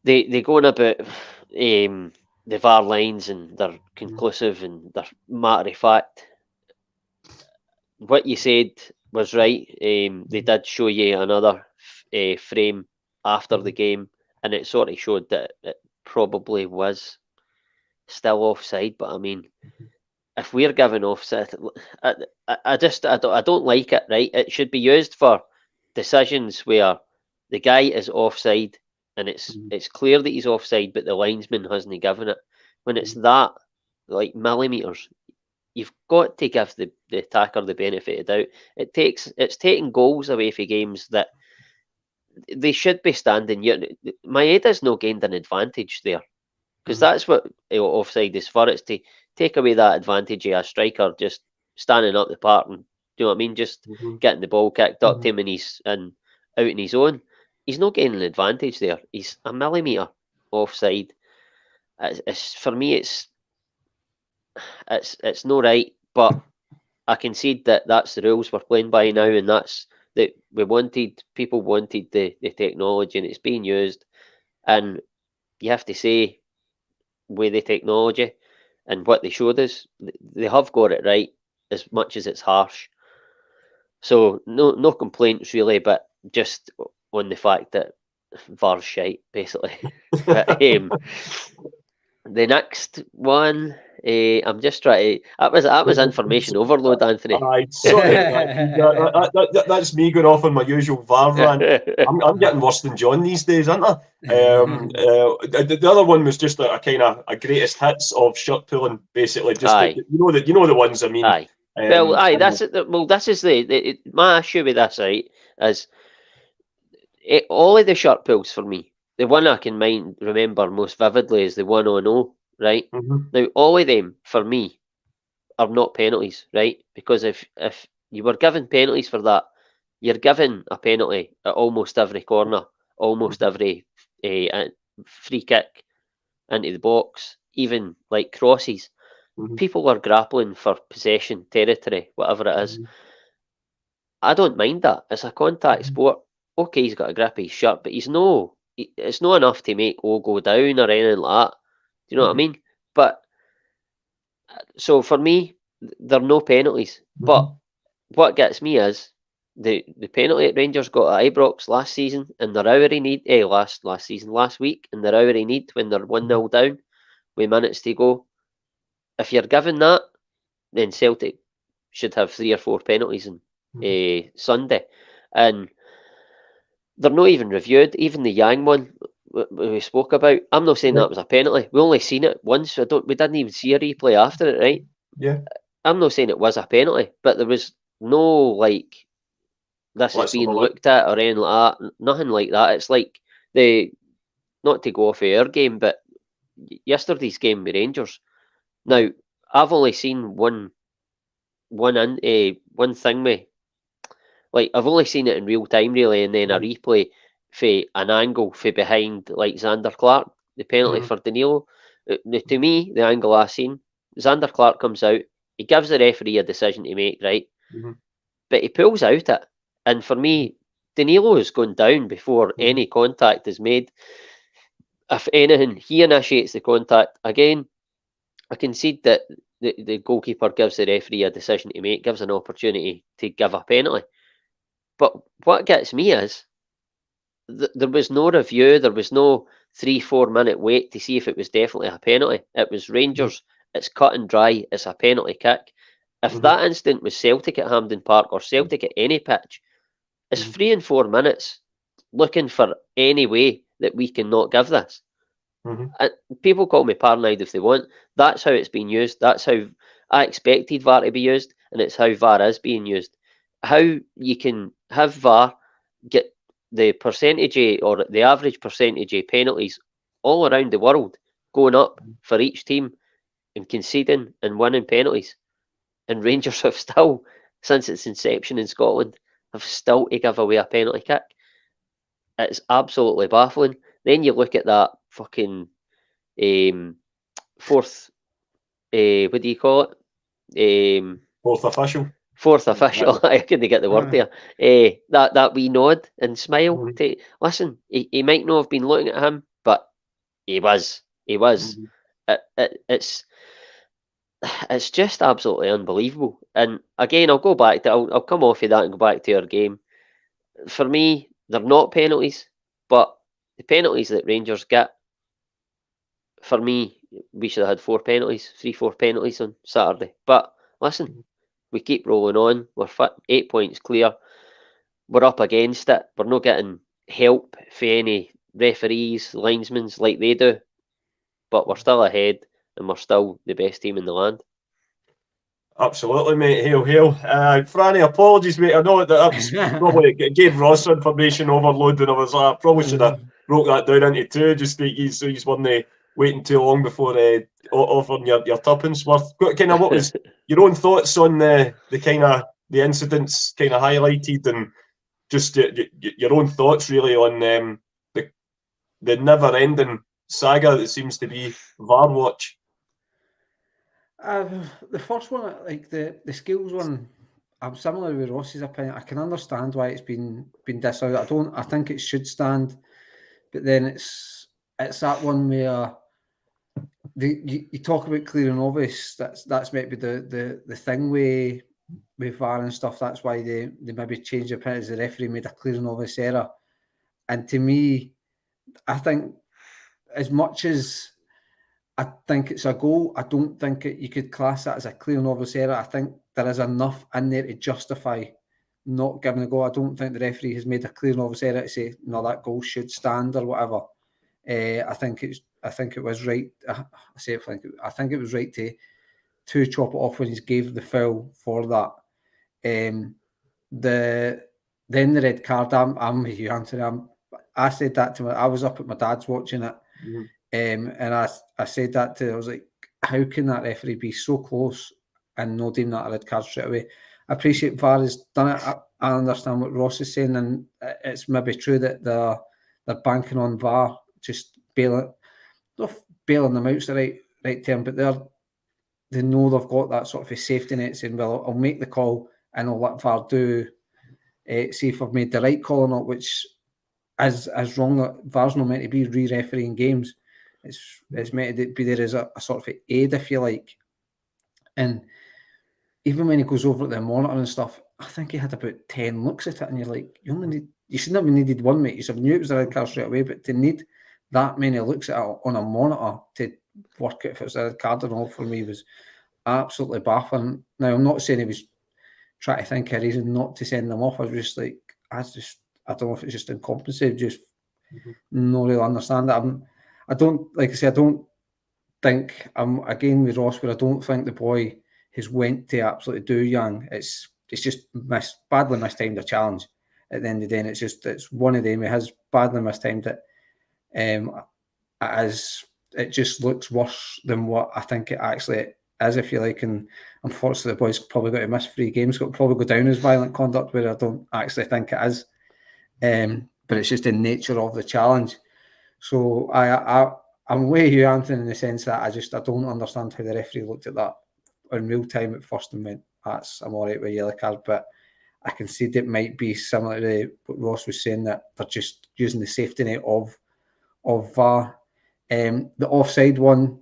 they going about the VAR lines, and they're conclusive and they're matter of fact. What you said was right. They did show you another frame after the game, and it sort of showed that it probably was still offside. But I mean, if we're giving offside, I don't like it. Right, it should be used for decisions where the guy is offside and it's clear that he's offside, but the linesman hasn't given it. When it's that like millimeters, you've got to give the attacker the benefit of doubt. It's taking goals away from games that they should be standing. Maeda's no gained an advantage there, because that's what offside is for. It's to take away that advantage of a striker just standing up the park and, do you know what I mean? Just getting the ball kicked up to him and out in his own. He's not getting an advantage there. He's a millimetre offside. For me, it's not right. But I concede that that's the rules we're playing by now, and that's that people wanted the technology, and it's being used. And you have to say, with the technology and what they showed us, they have got it right, as much as it's harsh. So no complaints really, but just on the fact that VAR's shite, basically. But, the next one, I'm just trying to. That was information overload, Anthony. Aye, sorry. That's me going off on my usual VAR rant. I'm getting worse than John these days, aren't I? The other one was just a kind of a greatest hits of shirt pulling, basically. Just you know the ones I mean. Aye. This is my issue with this, right? Is all of the shirt pulls for me. The one I can remember most vividly is the 1-0, right? Now, all of them, for me, are not penalties, right? Because if you were given penalties for that, you're given a penalty at almost every corner, almost every free kick into the box, even like crosses. People are grappling for possession, territory, whatever it is. I don't mind that. It's a contact sport. Okay, he's got a grip of his shirt, but it's not enough to make go down or anything like that. Do you know what I mean? But so for me, there are no penalties. But what gets me is the penalty that Rangers got at Ibrox last season, and their hour need last week, and their hour need when they're 1-0 down with minutes to go. If you're given that, then Celtic should have 3 or 4 penalties on Sunday, and they're not even reviewed. Even the Yang one we spoke about, I'm not saying that was a penalty. We only seen it once. We didn't even see a replay after it, right? Yeah. I'm not saying it was a penalty, but there was no like this is being looked at or anything like that. Nothing like that. It's like not to go off of our game, but yesterday's game with Rangers. Now, I've only seen one thing with. Like, I've only seen it in real time, really, and then a replay for an angle for behind, like Xander Clark, the penalty for Danilo. To me, the angle I've seen, Xander Clark comes out, he gives the referee a decision to make, right? But he pulls out it. And for me, Danilo is going down before any contact is made. If anything, he initiates the contact. Again, I concede that the goalkeeper gives the referee a decision to make, gives an opportunity to give a penalty. But what gets me is there was no review. There was no 3-4 minute wait to see if it was definitely a penalty. It was Rangers. It's cut and dry. It's a penalty kick. If that instant was Celtic at Hampden Park or Celtic at any pitch, it's 3 and 4 minutes looking for any way that we can not give this. And people call me paranoid if they want. That's how it's being used. That's how I expected VAR to be used, and it's how VAR is being used. How you can have VAR get the percentage or the average percentage of penalties all around the world going up for each team and conceding and winning penalties. And Rangers have still, since its inception in Scotland, have still to give away a penalty kick. It's absolutely baffling. Then you look at that fucking fourth what do you call it? Fourth official. Fourth official. I couldn't get the word there. That wee nod and smile. Listen, he might not have been looking at him, but he was. He was. It's just absolutely unbelievable. And again, I'll go back to. I'll come off of that and go back to our game. For me, they're not penalties, but the penalties that Rangers get, for me, we should have had 4 penalties on Saturday. But listen, we keep rolling on. We're 8 points clear. We're up against it. We're not getting help for any referees, linesmen like they do. But we're still ahead, and we're still the best team in the land. Absolutely, mate. Hail, hail. Franny, apologies, mate. I know that was probably gave Ross information overload, and I probably should have broke that down into 2, just so he's one waiting too long before offering your tuppence worth. Kind of, what was your own thoughts on the kind of the incidents kind of highlighted, and just your own thoughts really on the never-ending saga that seems to be VAR watch? The first one, like the skills one, I'm similar with Ross's opinion. I can understand why it's been disallowed. I think it should stand, but then it's that one where you talk about clear and obvious. That's maybe the thing with VAR and stuff. That's why they maybe changed the penalties. The referee made a clear and obvious error, and to me, I think as much as I think it's a goal, I don't think you could class that as a clear and obvious error. I think there is enough in there to justify not giving a goal. I don't think the referee has made a clear and obvious error to say, no, that goal should stand or whatever. I think it was right. I think it was right to chop it off when he gave the foul for that. Then the red card. I'm with you, Anthony. I said that to I was up at my dad's watching it. And I said that to, I was like, how can that referee be so close and not deem that a red card straight away? I appreciate VAR has done it. I understand what Ross is saying, and it's maybe true that they're banking on VAR, just bailing them out's the right term, but they know they've got that sort of a safety net saying, well, I'll make the call and I'll let VAR do, see if I've made the right call or not, which is wrong. VAR's not meant to be re-refereeing games. It's meant to be there as a sort of aid, if you like. And even when he goes over at the monitor and stuff, I think he had about 10 looks at it, and you're like, you shouldn't have needed one, mate. You should have knew it was a red card straight away, but to need that many looks at it on a monitor to work out if it was a red card or not, for me was absolutely baffling. Now, I'm not saying he was trying to think of a reason not to send them off. I was just like, I don't know if it's just incompetency, just not really understand that. I don't think I'm again with Ross, where I don't think the boy has went to absolutely do Young. It's just badly mistimed a challenge at the end of the day, and it's one of them. He has badly mistimed it. It just looks worse than what I think it actually is, if you like. And unfortunately, the boy's probably got to miss 3 games. Got to probably go down as violent conduct, where I don't actually think it is. But it's just the nature of the challenge. So I'm with you, Anthony, in the sense that I don't understand how the referee looked at that in real time at first and went, I'm all right with a yellow card. But I can see that it might be similar to what Ross was saying, that they're just using the safety net of VAR. The offside one,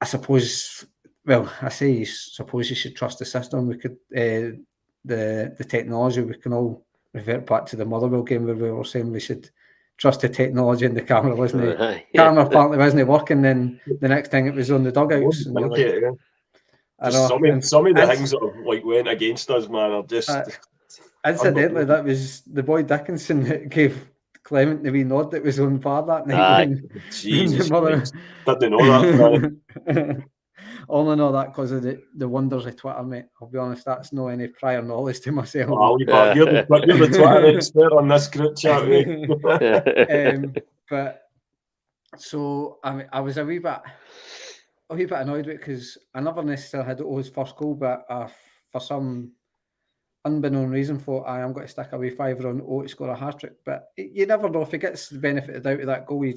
I suppose, well, I suppose you should trust the system. We could, the technology, we can all revert back to the Motherwell game where we were saying we should trust the technology, and the camera camera apparently wasn't working. Then the next thing it was on the dugouts. And you're like, I know. Some of the things that have went against us, man, are just. Incidentally, that was the boy Dickinson that gave Clement the wee nod that was on VAR that night. Jesus Christ. Didn't know that. Only know that because of the wonders of Twitter, mate. I'll be honest, that's no any prior knowledge to myself. You're the Twitter expert on this group chat, mate. But so I was a wee bit annoyed with it, because I never necessarily had his first goal, but for some unbeknown reason thought I am going to stick a wee fiver on to score a hat-trick. But you never know. If he gets the benefit of the doubt of that goal, you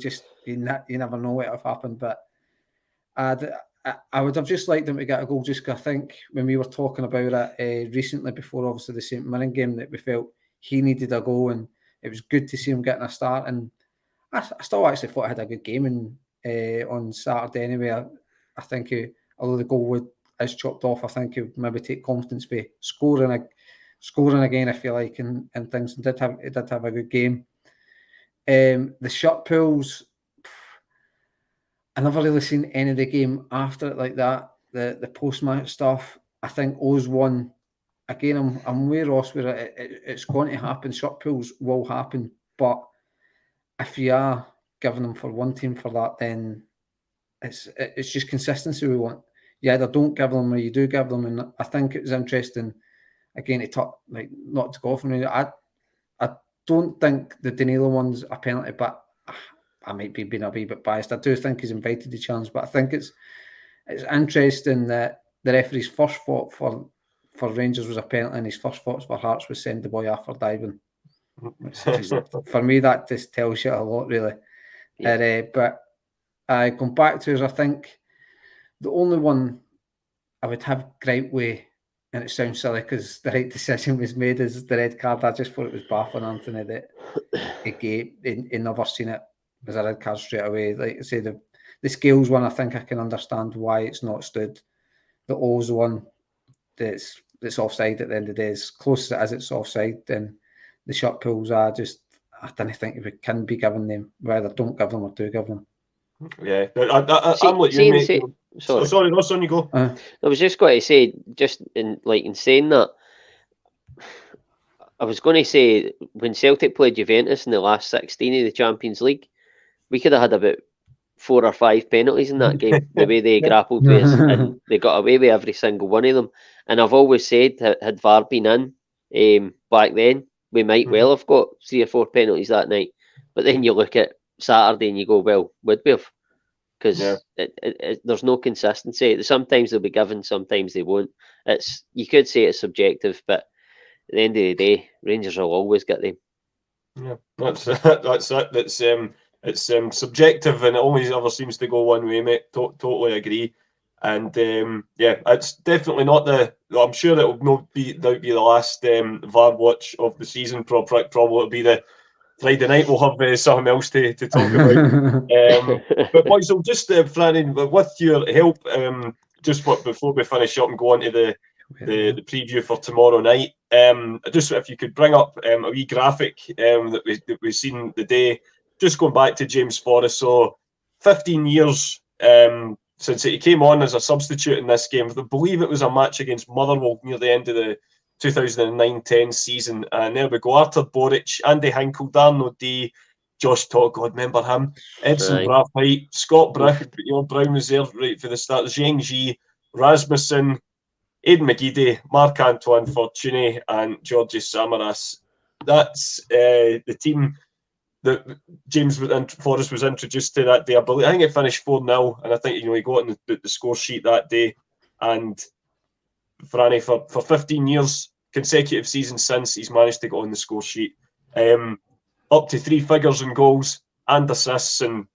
never know what will happen. But I would have just liked him to get a goal, just 'cause I think when we were talking about it recently, before obviously the St Mirren game, that we felt he needed a goal, and it was good to see him getting a start. And I still actually thought I had a good game on Saturday anyway. I think although the goal is chopped off, I think he would maybe take confidence by scoring again, if you like, and things. And he did have a good game. The shot pulls, I never really seen any of the game after it like that. The post-match stuff, I think O's won. Again, I'm with Ross where it's going to happen. Shot pulls will happen, but if you are giving them for one team for that, then it's just consistency we want. You either don't give them or you do give them. And I think it was interesting, again, to talk, like, not to go off on it. I don't think the Danilo one's a penalty, but I might be being a wee bit biased. I do think he's invited the challenge, but I think it's interesting that the referee's first thought for Rangers was a penalty, and his first thoughts for Hearts was send the boy off for diving. Just, for me, that just tells you a lot, really. Yeah. But going back to us, I think the only one I would have gripe with, and it sounds silly because the right decision was made, is the red card. I just thought it was baffling, Anthony, that he never seen it as a red card straight away. Like I say, the Scales one, I think I can understand why it's not stood. The O's one, that's offside at the end of the day, as close as it is, it's offside. Then the shot pulls I don't think we can be giving them. We either don't give them or do give them. Yeah, I'm like you, mate. Sorry, Ross, on you go. I was just going to say, just in saying that, I was going to say, when Celtic played Juventus in the last 16 of the Champions League, we could have had about 4 or 5 penalties in that game, the way they grappled with us, and they got away with every single one of them. And I've always said, had VAR been in back then, we might well have got 3 or 4 penalties that night. But then you look at Saturday and you go, well, would we have? Because there's no consistency. Sometimes they'll be given, sometimes they won't. You could say it's subjective, but at the end of the day, Rangers will always get them. Yeah, that's it. It's subjective, and it always ever seems to go one way, mate. Totally agree. And it's definitely not I'm sure it will not be the last VAR watch of the season. Probably it'll be the Friday night. We'll have something else to talk about. But boys, so just Franny, with your help, just before we finish up and go on to the preview for tomorrow night, just if you could bring up a wee graphic that we've seen the day. Just going back to James Forrest, so 15 years since he came on as a substitute in this game. I believe it was a match against Motherwell near the end of the 2009-10 season. And there we go, Artur Boric, Andy Hinkle, Darren O'Dea, Josh Todd, God, remember him, Edson Braithwaite, Scott Brown was there right for the start, Zheng Ji, Rasmussen, Aidan McGeady, Marc-Antoine Fortuny, and Georgi Samaras. That's the team that James Forrest was introduced to that day. I think it finished 4-0, and I think he got on the score sheet that day. And Franny, for 15 years, consecutive seasons since, he's managed to get on the score sheet. Up to 3 figures in goals and assists, and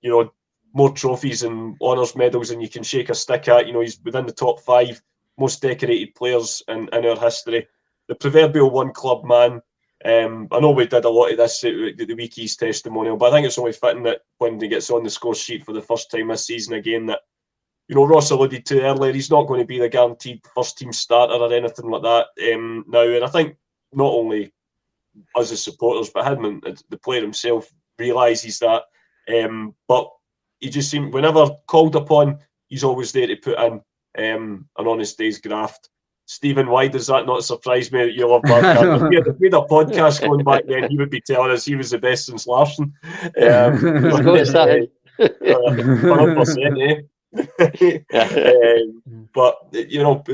more trophies and honours medals than you can shake a stick at. He's within the top 5 most decorated players in our history. The proverbial one club man. I know we did a lot of this at the Wiki's testimonial, but I think it's only fitting that when he gets on the score sheet for the first time this season again, that Ross alluded to earlier, he's not going to be the guaranteed first team starter or anything like that now. And I think not only us as supporters, but him and the player himself realises that. But he just seemed, whenever called upon, he's always there to put in an honest day's graft. Stephen, why does that not surprise me that you love Mark? If we had a podcast going back then, he would be telling us he was the best since Larsson. 100%, but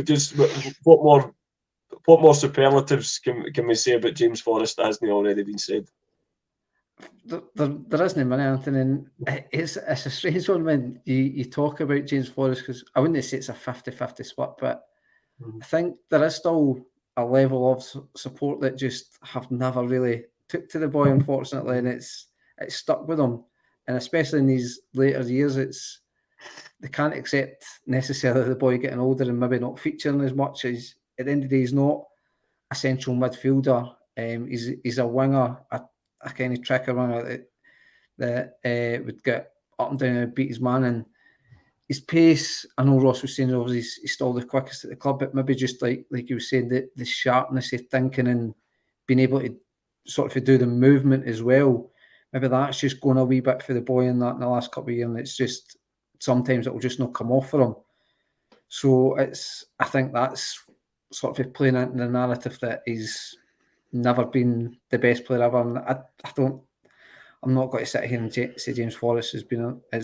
just what more superlatives can we say about James Forrest that hasn't already been said? There isn't many, Anthony, and it's a strange one when you talk about James Forrest, because I wouldn't say it's a 50-50 split, but I think there is still a level of support that just have never really took to the boy, unfortunately, and it's stuck with him. And especially in these later years, they can't accept necessarily the boy getting older and maybe not featuring as much. As at the end of the day, he's not a central midfielder. He's a winger, a kind of tracker runner that would get up and down and beat his man. And his pace, I know Ross was saying obviously he's still the quickest at the club, but maybe just like you were saying, the sharpness of thinking and being able to sort of do the movement as well. Maybe that's just going a wee bit for the boy in the last couple of years, and it's just sometimes it will just not come off for him. So I think that's sort of playing into the narrative that he's never been the best player ever. And I'm not going to sit here and say James Forrest is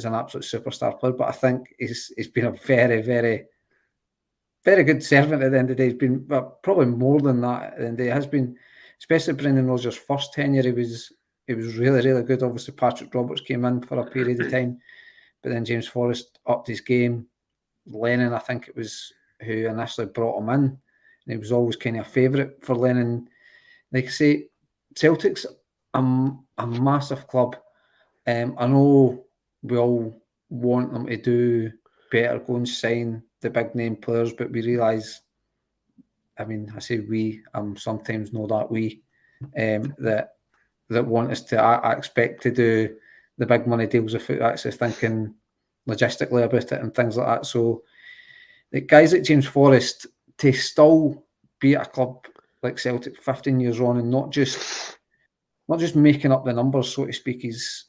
an absolute superstar player, but I think he's been a very, very, very good servant at the end of the day. He's been probably more than that at the end of the day. It has been, especially Brendan Rodgers' first tenure, he was really, really good. Obviously, Patrick Roberts came in for a period of time, but then James Forrest upped his game. Lennon, I think it was who initially brought him in, and he was always kind of a favourite for Lennon. Like I say, Celtic's a massive club. I know we all want them to do better, go and sign the big name players, but we realise, I mean, I say we, sometimes know that we, that want us to, I expect to do the big money deals without actually thinking logistically about it and things like that. So the guys like James Forrest, to still be at a club like Celtic 15 years on and not just making up the numbers, so to speak, he's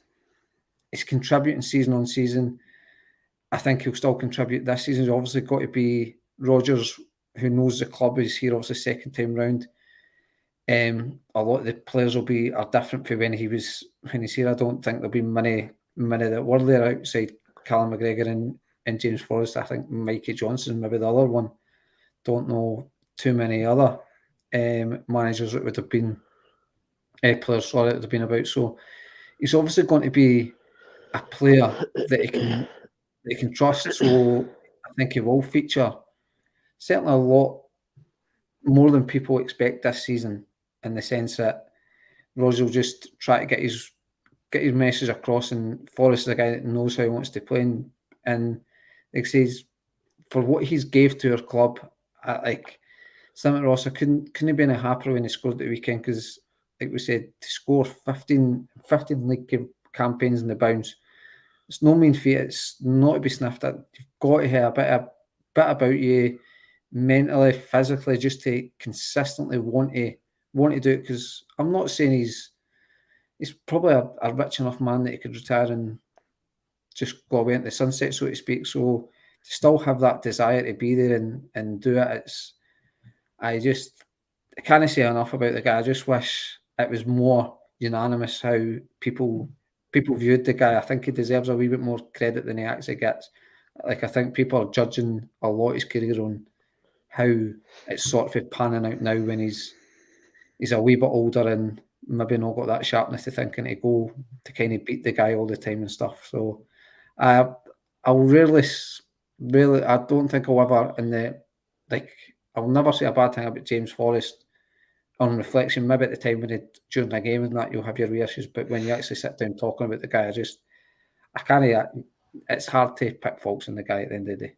contributing season on season. I think he'll still contribute this season. He's obviously got to be Rodgers, who knows the club, is here obviously second time round. A lot of the players are different from when he's here. I don't think there'll be many that were there outside Callum McGregor and James Forrest. I think Mikey Johnson, maybe the other one. Don't know too many other managers that would have been players that would have been about. So he's obviously going to be a player that he can trust. So I think he will feature certainly a lot more than people expect this season, in the sense that Rosie will just try to get his message across, and Forrest is a guy that knows how he wants to play, and like says, for what he's gave to our club, like Simon Ross, I couldn't be any happier when he scored at the weekend, because like we said, to score 15 league campaigns in the bounce, it's no mean feat. It's not to be sniffed at. You've got to have a bit about you, mentally, physically, just to consistently want to do it. Because I'm not saying he's probably a rich enough man that he could retire and just go away into the sunset, so to speak. So to still have that desire to be there and do it, I can't say enough about the guy. I just wish it was more unanimous how people viewed the guy. I think he deserves a wee bit more credit than he actually gets. Like, I think people are judging a lot of his career on how it's sort of panning out now, when he's a wee bit older and maybe not got that sharpness to thinking to go to kind of beat the guy all the time and stuff. So I'll really, I don't think I'll ever I'll never say a bad thing about James Forrest on reflection. Maybe at the time during a game and that, you'll have your wee issues, but when you actually sit down talking about the guy, it's hard to pick faults in the guy at the end of the day.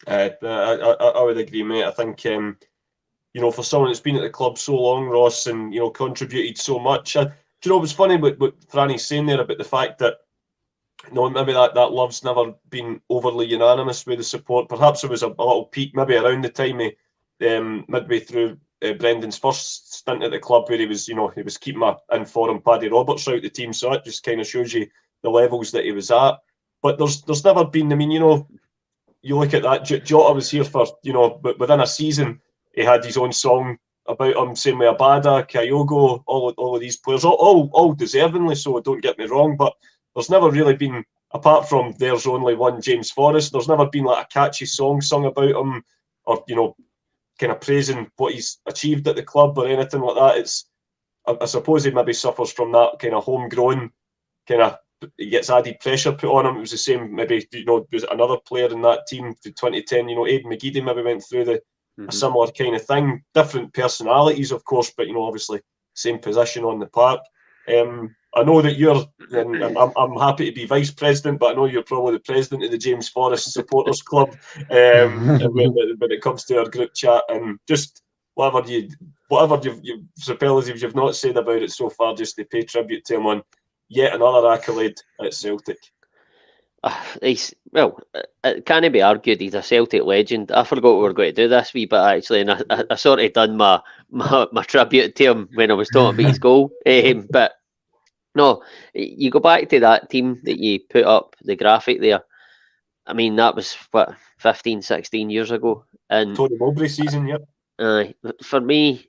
I would agree, mate. I think for someone that's been at the club so long, Ross, and contributed so much. Do you know what's funny? What Franny's saying there about the fact that maybe that love's never been overly unanimous with the support. Perhaps it was a little peak maybe around the time midway through Brendan's first stint at the club, where he was keeping an informed Paddy Roberts out the team. So that just kind of shows you the levels that he was at. But there's never been. I mean, you look at that. Jota was here for within a season, he had his own song about him. Same with Abada, Kyogo, all of these players, all deservingly so. Don't get me wrong, but there's never really been, apart from there's only one James Forrest, there's never been like a catchy song sung about him, or kind of praising what he's achieved at the club or anything like that. I suppose he maybe suffers from that kind of homegrown kind of. He gets added pressure put on him. It was the same, maybe, was another player in that team for 2010, Aidan McGeady maybe went through a similar kind of thing. Different personalities, of course, but, obviously, same position on the park. I know that you're, and I'm happy to be vice president, but I know you're probably the president of the James Forrest Supporters Club when it comes to our group chat, and just whatever you've superlatives you've not said about it so far, just to pay tribute to him on yet another accolade at Celtic. It can't be argued. He's a Celtic legend. I forgot we were going to do this wee bit actually, and I sort of done my tribute to him when I was talking about his goal. But no, you go back to that team that you put up the graphic there. I mean, that was 15, 16 years ago, and Tony Mowbray season, yep. For me,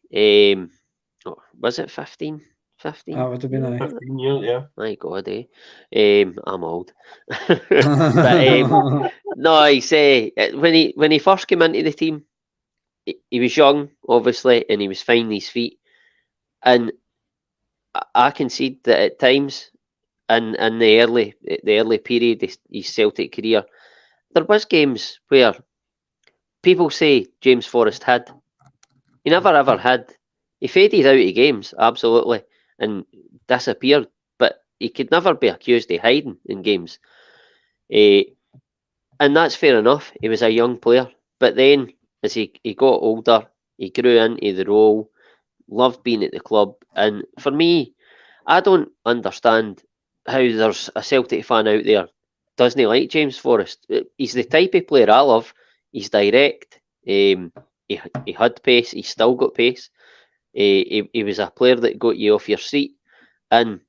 was it 15? 15? That would have been 15 years, yeah. My God, I'm old. But no, I say when he first came into the team, he was young, obviously, and he was finding his feet. And I concede that at times, in the early period of his Celtic career, there was games where people say James Forrest had. He never ever had. He faded out of games, absolutely, and disappeared. But he could never be accused of hiding in games. And that's fair enough. He was a young player. But then, as he got older, he grew into the role, loved being at the club. And for me, I don't understand how there's a Celtic fan out there doesn't like James Forrest. He's the type of player I love. He's direct. He had pace. He's still got pace. He was a player that got you off your seat, and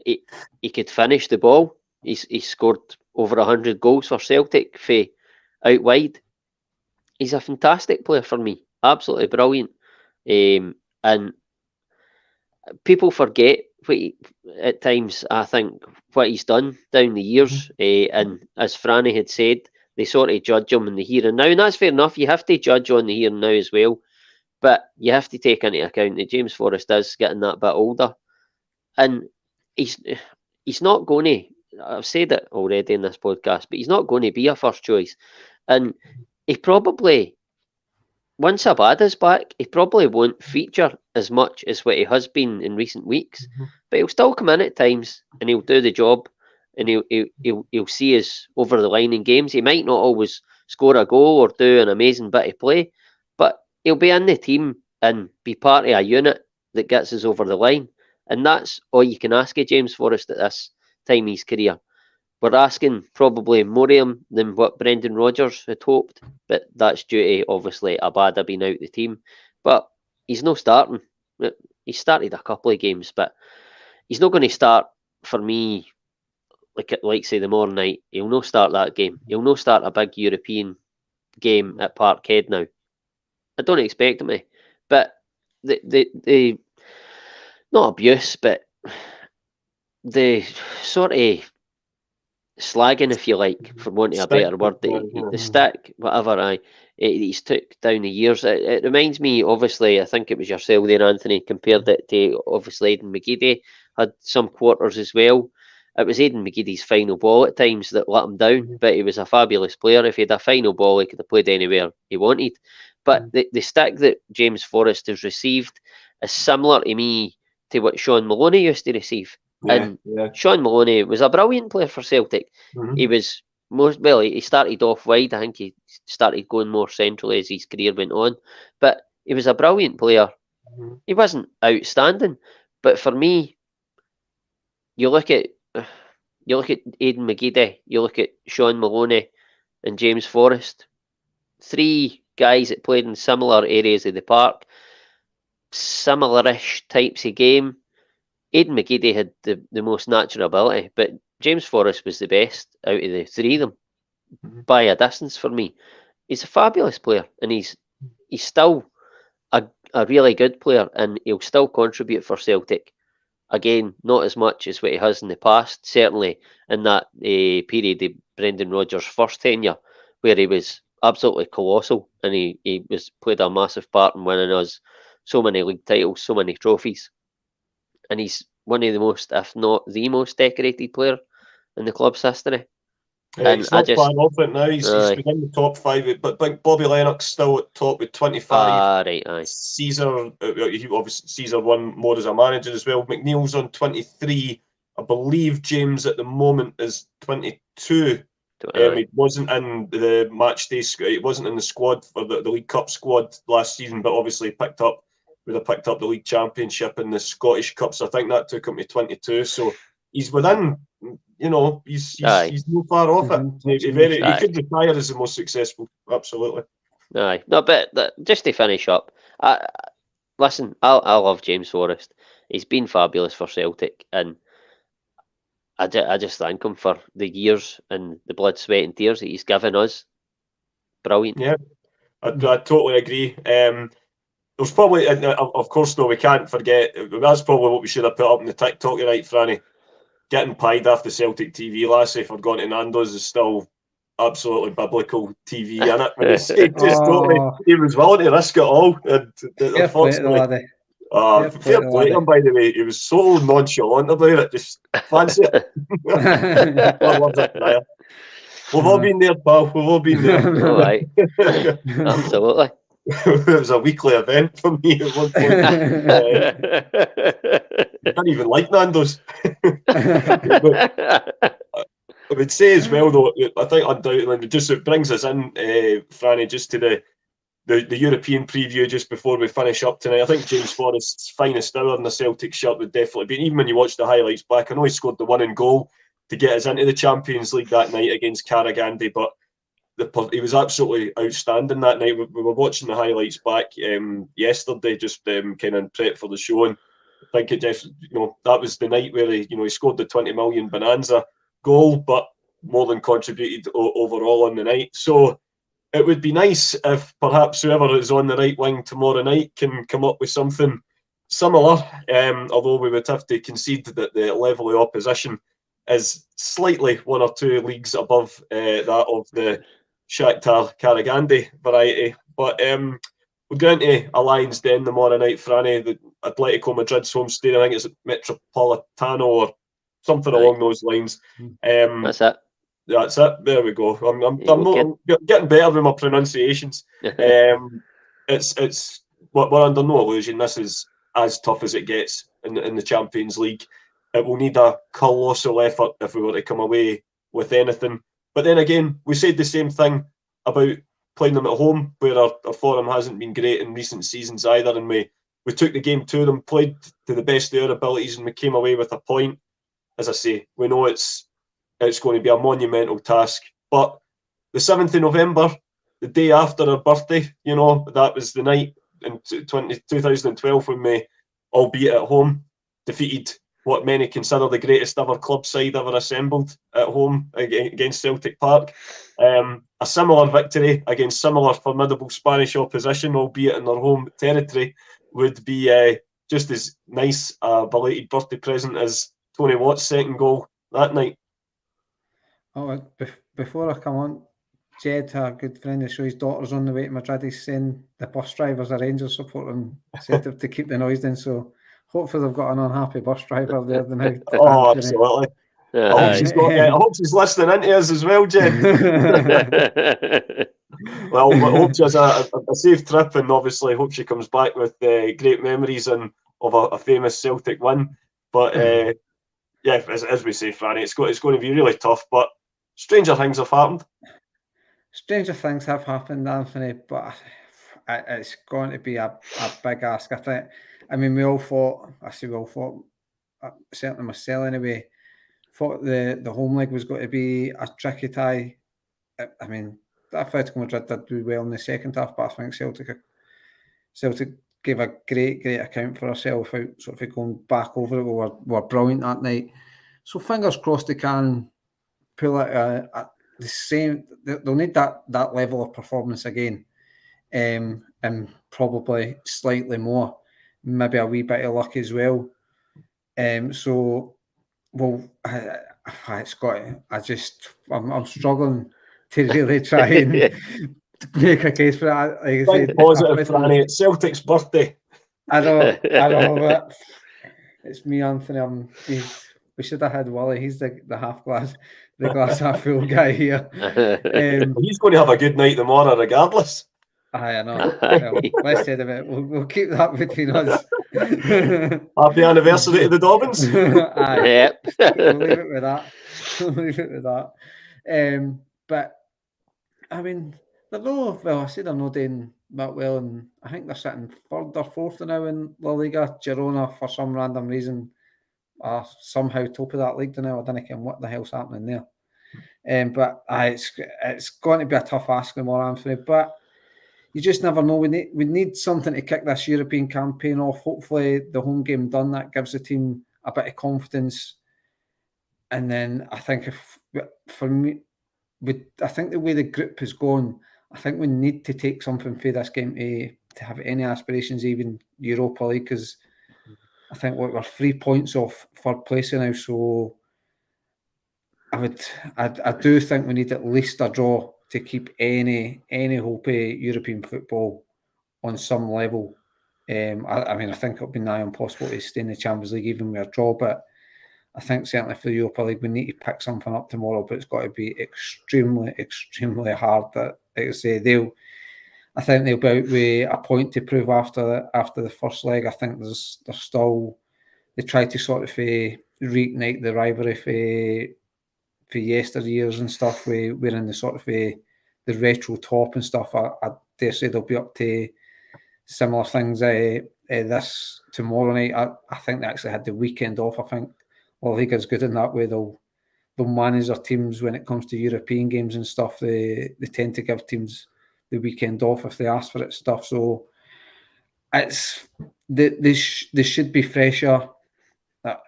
he could finish the ball. He scored over 100 goals for Celtic for out wide. He's a fantastic player for me. Absolutely brilliant. And people forget at times, I think, what he's done down the years. And as Franny had said, they sort of judge him in the here and now. And that's fair enough. You have to judge on the here and now as well. But you have to take into account that James Forrest is getting that bit older. And he's not going to, I've said it already in this podcast, but he's not going to be a first choice. And he probably, once Abada's back, he probably won't feature as much as what he has been in recent weeks. But he'll still come in at times and he'll do the job, and he'll see us over the line in games. He might not always score a goal or do an amazing bit of play, but he'll be in the team and be part of a unit that gets us over the line. And that's all you can ask of James Forrest at this time in his career. We're asking probably more of him than what Brendan Rodgers had hoped, but that's due to, obviously, Abada being out the team. But he's not starting. He started a couple of games, but he's not going to start, for me, like say the morning night. He'll not start that game. He'll not start a big European game at Parkhead now. I don't expect him to. But the not abuse, but the sort of slagging, if you like, for wanting a better word, the stick, whatever he's took down the years. It reminds me, obviously, I think it was yourself there, Anthony, compared it to, obviously, Aidan McGeady had some quarters as well. It was Aidan McGeady's final ball at times that let him down, but he was a fabulous player. If he had a final ball, he could have played anywhere he wanted. But the stick that James Forrest has received is similar to me to what Sean Maloney used to receive. Sean Maloney was a brilliant player for Celtic. He was he started off wide. I think he started going more centrally as his career went on. But he was a brilliant player. He wasn't outstanding. But for me, you look at Aidan McGeady, you look at Sean Maloney and James Forrest. Three guys that played in similar areas of the park, similar-ish types of game. Aidan McGeady had the most natural ability, but James Forrest was the best out of the three of them by a distance for me. He's a fabulous player, and he's still a really good player, and he'll still contribute for Celtic. Again, not as much as what he has in the past, certainly in that period of Brendan Rodgers' first tenure, where he was absolutely colossal, and he played a massive part in winning us so many league titles, so many trophies. And he's one of the most, if not the most decorated player in the club's history. He's not far off it now. He's been in the top 5, but Bobby Lennox still at top with 25. Right, aye. Caesar, obviously Caesar won more as a manager as well. McNeil's on 23. I believe James at the moment is 22. He wasn't in the match day. He wasn't in the squad for the League Cup squad last season, but obviously would have picked up the League Championship and the Scottish Cup. So I think that took him to 22. So he's within. He's no far off it. He could retire as the most successful. Absolutely. Aye, no, but just to finish up, listen, I love James Forrest. He's been fabulous for Celtic, and I just thank him for the years and the blood, sweat, and tears that he's given us. Brilliant. Yeah, I totally agree. There's probably, of course, though, we can't forget. That's probably what we should have put up in the TikTok, you're right, Franny. Getting pied after Celtic TV lassie for going to Nando's is still absolutely biblical TV, innit? He was willing to risk it all. And unfortunately, fair play to him, by the way. He was so nonchalant about it. Just fancy it. I love that. We've all been there, pal. We've all been there. All right. Absolutely. It was a weekly event for me at one point. I didn't even like Nando's. I would say as well, though, I think undoubtedly it brings us in, Franny, just to the European preview just before we finish up tonight. I think James Forrest's finest hour in the Celtic shirt would definitely be, even when you watch the highlights back, I know he scored the winning goal to get us into the Champions League that night against Karagandhi, but he was absolutely outstanding that night. We were watching the highlights back yesterday, just kind of prep for the show, and I think it definitely, that was the night where he scored the 20 million bonanza goal, but more than contributed overall on the night. So it would be nice if perhaps whoever is on the right wing tomorrow night can come up with something similar, although we would have to concede that the level of opposition is slightly 1 or 2 leagues above that of the Shakhtar Karagandhi variety. But we're going to Alliance Den tomorrow night, Franny, the Atletico Madrid's home stadium. I think it's Metropolitano or something along those lines. That's it. That's it. There we go. I'm getting better with my pronunciations. It's we're under no illusion. This is as tough as it gets in the Champions League. It will need a colossal effort if we were to come away with anything. But then again, we said the same thing about playing them at home, where our form hasn't been great in recent seasons either. And we took the game to them, played to the best of our abilities, and we came away with a point. As I say, we know it's going to be a monumental task. But the 7th of November, the day after our birthday, that was the night in 2012 when we, albeit at home, defeated what many consider the greatest ever club side ever assembled at home against Celtic Park. A similar victory against similar formidable Spanish opposition, albeit in their home territory, would be just as nice a belated birthday present as Tony Watt's second goal that night. Oh, before I come on, Jed, a good friend of the show, his daughter's on the way to Madrid. He's saying the bus drivers are Rangers support and said to keep the noise down. So hopefully they've got an unhappy bus driver there tonight. Oh, absolutely. I hope she's listening into us as well, Jed. Well, I hope she has a safe trip, and obviously hope she comes back with great memories of a famous Celtic win. But as we say, Franny, it's going to be really tough, but stranger things have happened. Stranger things have happened, Anthony, but it's going to be a big ask. I mean, we all thought, certainly myself anyway, thought the home leg was going to be a tricky tie. I mean, Atletico Madrid did do well in the second half, but I think Celtic gave a great account for ourselves without sort of going back over it. We were brilliant that night. So fingers crossed they can pull it the same. They'll need that level of performance again, and probably slightly more, maybe a wee bit of luck as well. So, well, it's got. I'm struggling to really try and make a case for that. Like I said, positive, Franny. It's Celtic's birthday. I know. It's me, Anthony. We should have had Wally. He's the half glass the glass half full guy here. He's going to have a good night tomorrow, regardless. I know. Well, less said of it. We'll keep that between us. Happy anniversary to the Dobbins. Yep. We'll leave it with that. But I mean, they're no. Well, I said they're not doing that well, and I think they're sitting third or fourth now in La Liga. Girona, for some random reason, are somehow top of that league now. I don't know what the hell's happening there. But it's going to be a tough ask tomorrow, Anthony. But you just never know. We need something to kick this European campaign off. Hopefully, the home game done, that gives the team a bit of confidence. And then I think for me, I think the way the group is going, I think we need to take something for this game to have any aspirations, even Europa League, because I think we're 3 points off third place now. So I do think we need at least a draw to keep any hope of European football on some level. I mean, I think it'll be nigh impossible to stay in the Champions League even with a draw, but I think certainly for the Europa League we need to pick something up tomorrow, but it's got to be extremely, extremely hard. That, like I say, I think they'll be out with a point to prove after the first leg. I think they try to sort of reignite the rivalry for yesteryears and stuff. We're in the sort of the retro top and stuff. I dare say they'll be up to similar things this tomorrow night. I think they actually had the weekend off. I think La Liga's good in that way. They'll manage their teams when it comes to European games and stuff. They tend to give teams the weekend off if they ask for it stuff. So it's they should be fresher. But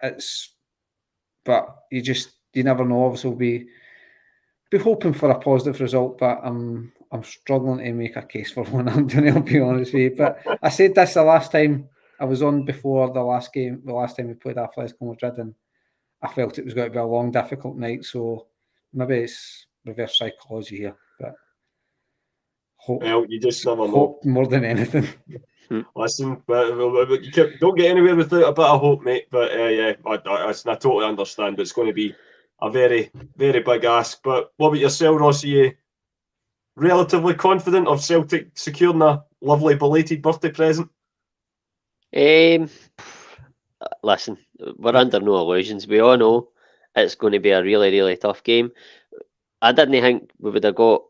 you never know. Obviously, we'll be hoping for a positive result, but I'm struggling to make a case for one, Anthony, I'll be honest with you. But I said this the last time I was on before the last time we played Atletico Madrid, and I felt it was going to be a long, difficult night. So maybe it's reverse psychology here, but hope. Well, you just never know. Hope more than anything. Listen, but you don't get anywhere without a bit of hope, mate. But yeah, I totally understand. It's going to be a very, very big ask. But what about yourself, Ross? Are you relatively confident of Celtic securing a lovely belated birthday present? Listen, we're under no illusions. We all know it's going to be a really, really tough game. I didn't think we would have got.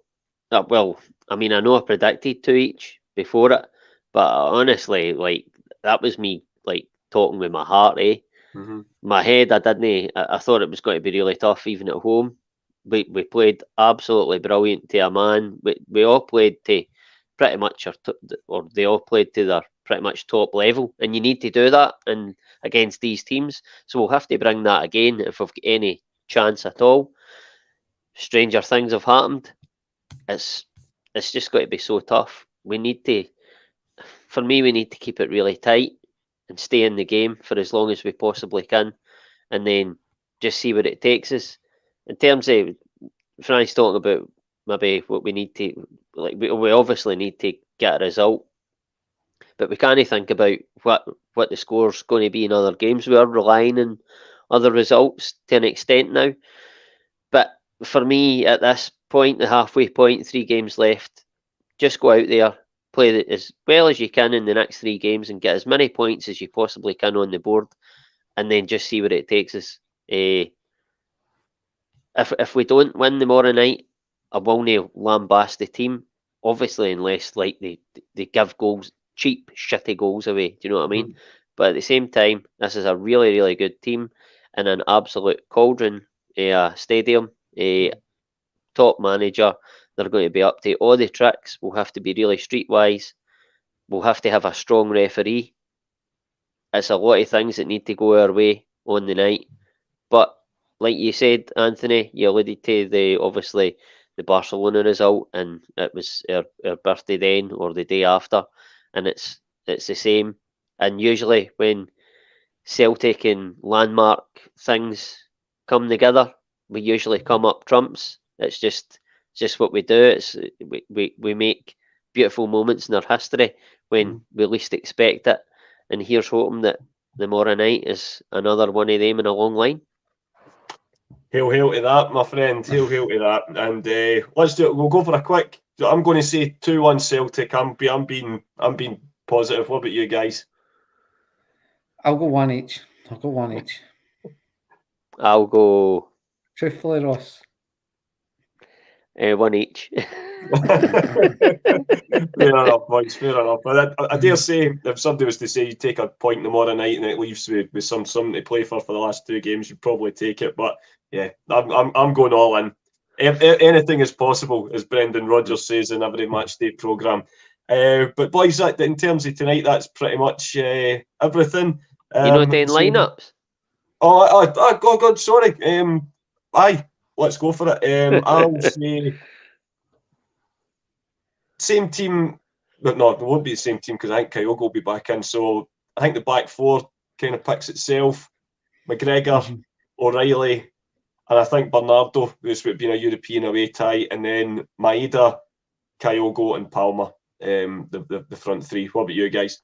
Well, I mean, I know I predicted 2 each before it, but honestly, like, that was me, like, talking with my heart, Mm-hmm. My head, I thought it was going to be really tough, even at home. We played absolutely brilliant to a man. We all played to pretty much, or they all played to their pretty much top level, and you need to do that and against these teams. So we'll have to bring that again if we've got any chance at all. Stranger things have happened. It's just got to be so tough. We need to keep it really tight and stay in the game for as long as we possibly can, and then just see where it takes us. In terms of Franny's talking about maybe what we need to, like, we obviously need to get a result, but we can't think about what the score's going to be in other games. We are relying on other results to an extent now, but for me at this point, the halfway point, 3 games left, just go out there, play as well as you can in the next 3 games and get as many points as you possibly can on the board, and then just see where it takes us. If we don't win tomorrow night, I will not lambast the team, obviously, unless like they give goals, cheap, shitty goals away. Do you know what I mean? Mm-hmm. But at the same time, this is a really, really good team in an absolute cauldron stadium. Top manager. They're going to be up to all the tricks. We'll have to be really streetwise. We'll have to have a strong referee. It's a lot of things that need to go our way on the night. But like you said, Anthony, you alluded to obviously the Barcelona result, and it was our birthday then or the day after, and it's the same. And usually when Celtic and landmark things come together, we usually come up trumps. It's just what we do. We make beautiful moments in our history when we least expect it. And here's hoping that tomorrow night is another one of them in a long line. Hail to that, my friend. Hail to that. And let's do it. We'll go for a quick. I'm going to say 2-1 Celtic. I'm being positive. What about you guys? I'll go one each. I'll go Truthfully, Ross. 1 each. Fair enough, boys. Fair enough. But I dare say, if somebody was to say you take a point tomorrow night and it leaves with something to play for the last 2 games, you'd probably take it. But yeah, I'm going all in. Anything is possible, as Brendan Rodgers says in every match day programme. But boys, in terms of tonight, that's pretty much everything. You know, doing lineups. Oh God, sorry. Aye, let's go for it. I'll say same team, but no, it won't be the same team because I think Kyogo will be back in. So I think the back four kind of picks itself. McGregor, O'Reilly, and I think Bernardo, who's been a European away tie, and then Maeda, Kyogo, and Palmer, the front three. What about you guys?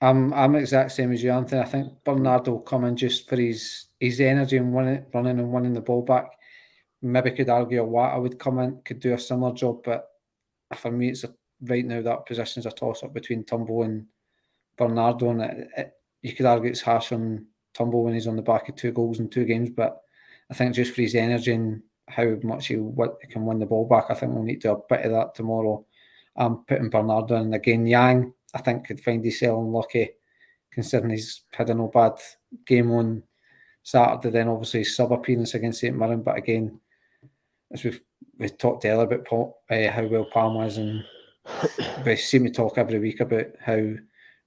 I'm exact same as you, Anthony. I think Bernardo will come in just for his energy and running and winning the ball back. Maybe could argue Wata would come in, could do a similar job, but for me, it's right now that position's a toss-up between Turnbull and Bernardo, and you could argue it's harsh on Turnbull when he's on the back of 2 goals in 2 games, but I think just for his energy and how much he can win the ball back, I think we'll need to do a bit of that tomorrow. I'm putting Bernardo in again. Yang, I think, could find himself unlucky, considering he's had a no bad game on Saturday, then obviously his sub-appearance against St Mirren, but again, as we've talked earlier about how well Palmer is, and we seem to talk every week about how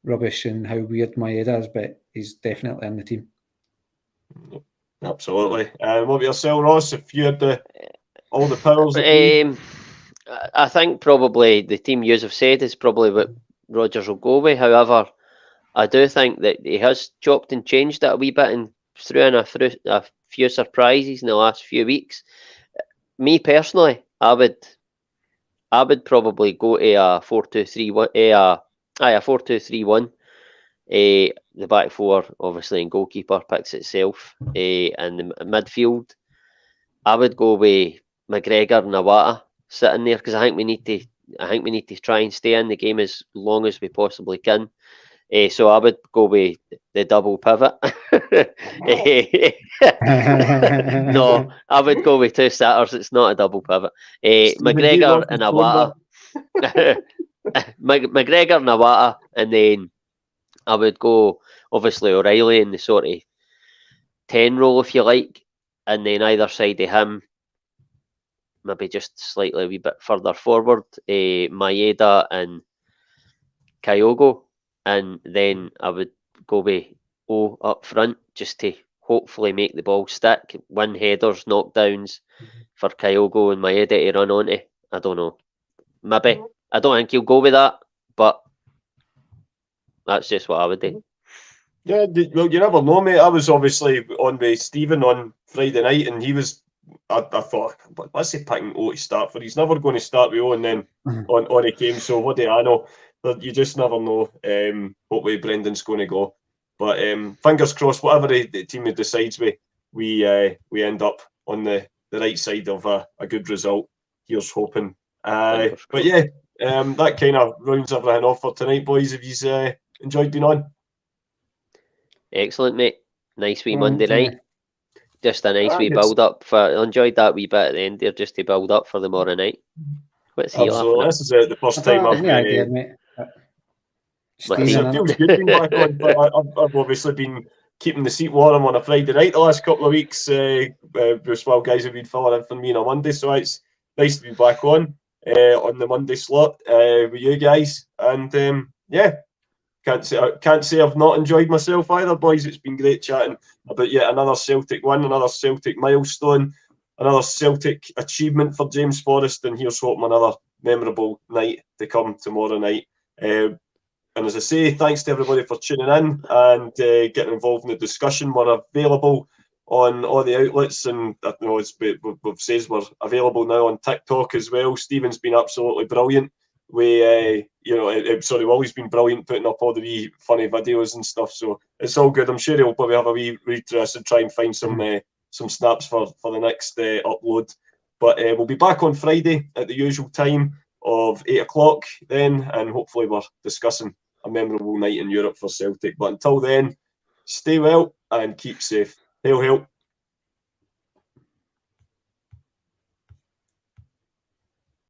rubbish and how weird Maeda is, but he's definitely in the team. Absolutely. What about yourself, Ross? If you had all the powers, I think probably the team you have said is probably what Rodgers will go with. However, I do think that he has chopped and changed it a wee bit and threw in a few surprises in the last few weeks. Me personally, I would probably go to a 4-2-3-1. A 4-2-3-1. The back four, obviously, and goalkeeper picks itself. And the midfield, I would go with McGregor and Wata sitting there because I think we need to try and stay in the game as long as we possibly can. So I would go with the double pivot. No, I would go with 2 starters. It's not a double pivot. McGregor and Wata. McGregor and Wata, and then I would go obviously O'Reilly in the sort of 10 role, if you like, and then either side of him, maybe just slightly a wee bit further forward, Maeda and Kyogo. And then I would go with O up front just to hopefully make the ball stick, win headers, knockdowns for Kyogo and Maeda to run onto. I don't know. Maybe. I don't think he'll go with that, but that's just what I would do. Yeah, well, you never know, mate. I was obviously on with Stephen on Friday night, and he was. I thought, what's he picking O to start for? He's never going to start with O and then on a game. So what do I know? But you just never know what way Brendan's going to go. But fingers crossed, whatever the team decides with, we end up on the right side of a good result. Here's hoping. But yeah, that kind of rounds everything off for tonight, boys. If you've enjoyed being on. Excellent, mate. Nice wee Monday night. Just a nice wee build up. I enjoyed that wee bit at the end there, just to build up for the morning night. What's he laughing at? This is the first time I've mate. It feels good being back on, but I've obviously been keeping the seat warm on a Friday night the last couple of weeks. While guys have been filling in for me on a Monday, so it's nice to be back on the Monday slot with you guys. And yeah, can't say I've not enjoyed myself either, boys. It's been great chatting about yet another Celtic win, another Celtic milestone, another Celtic achievement for James Forrest, and here's hoping another memorable night to come tomorrow night. And as I say, thanks to everybody for tuning in and getting involved in the discussion. We're available on all the outlets, and I know we've said we're available now on TikTok as well. Stephen's been absolutely brilliant. Wally's been brilliant putting up all the wee funny videos and stuff. So it's all good. I'm sure he'll probably have a wee read through us and try and find some some snaps for the next upload. But we'll be back on Friday at the usual time of 8 o'clock then, and hopefully we're discussing a memorable night in Europe for Celtic. But until then, stay well and keep safe. Hail, hail.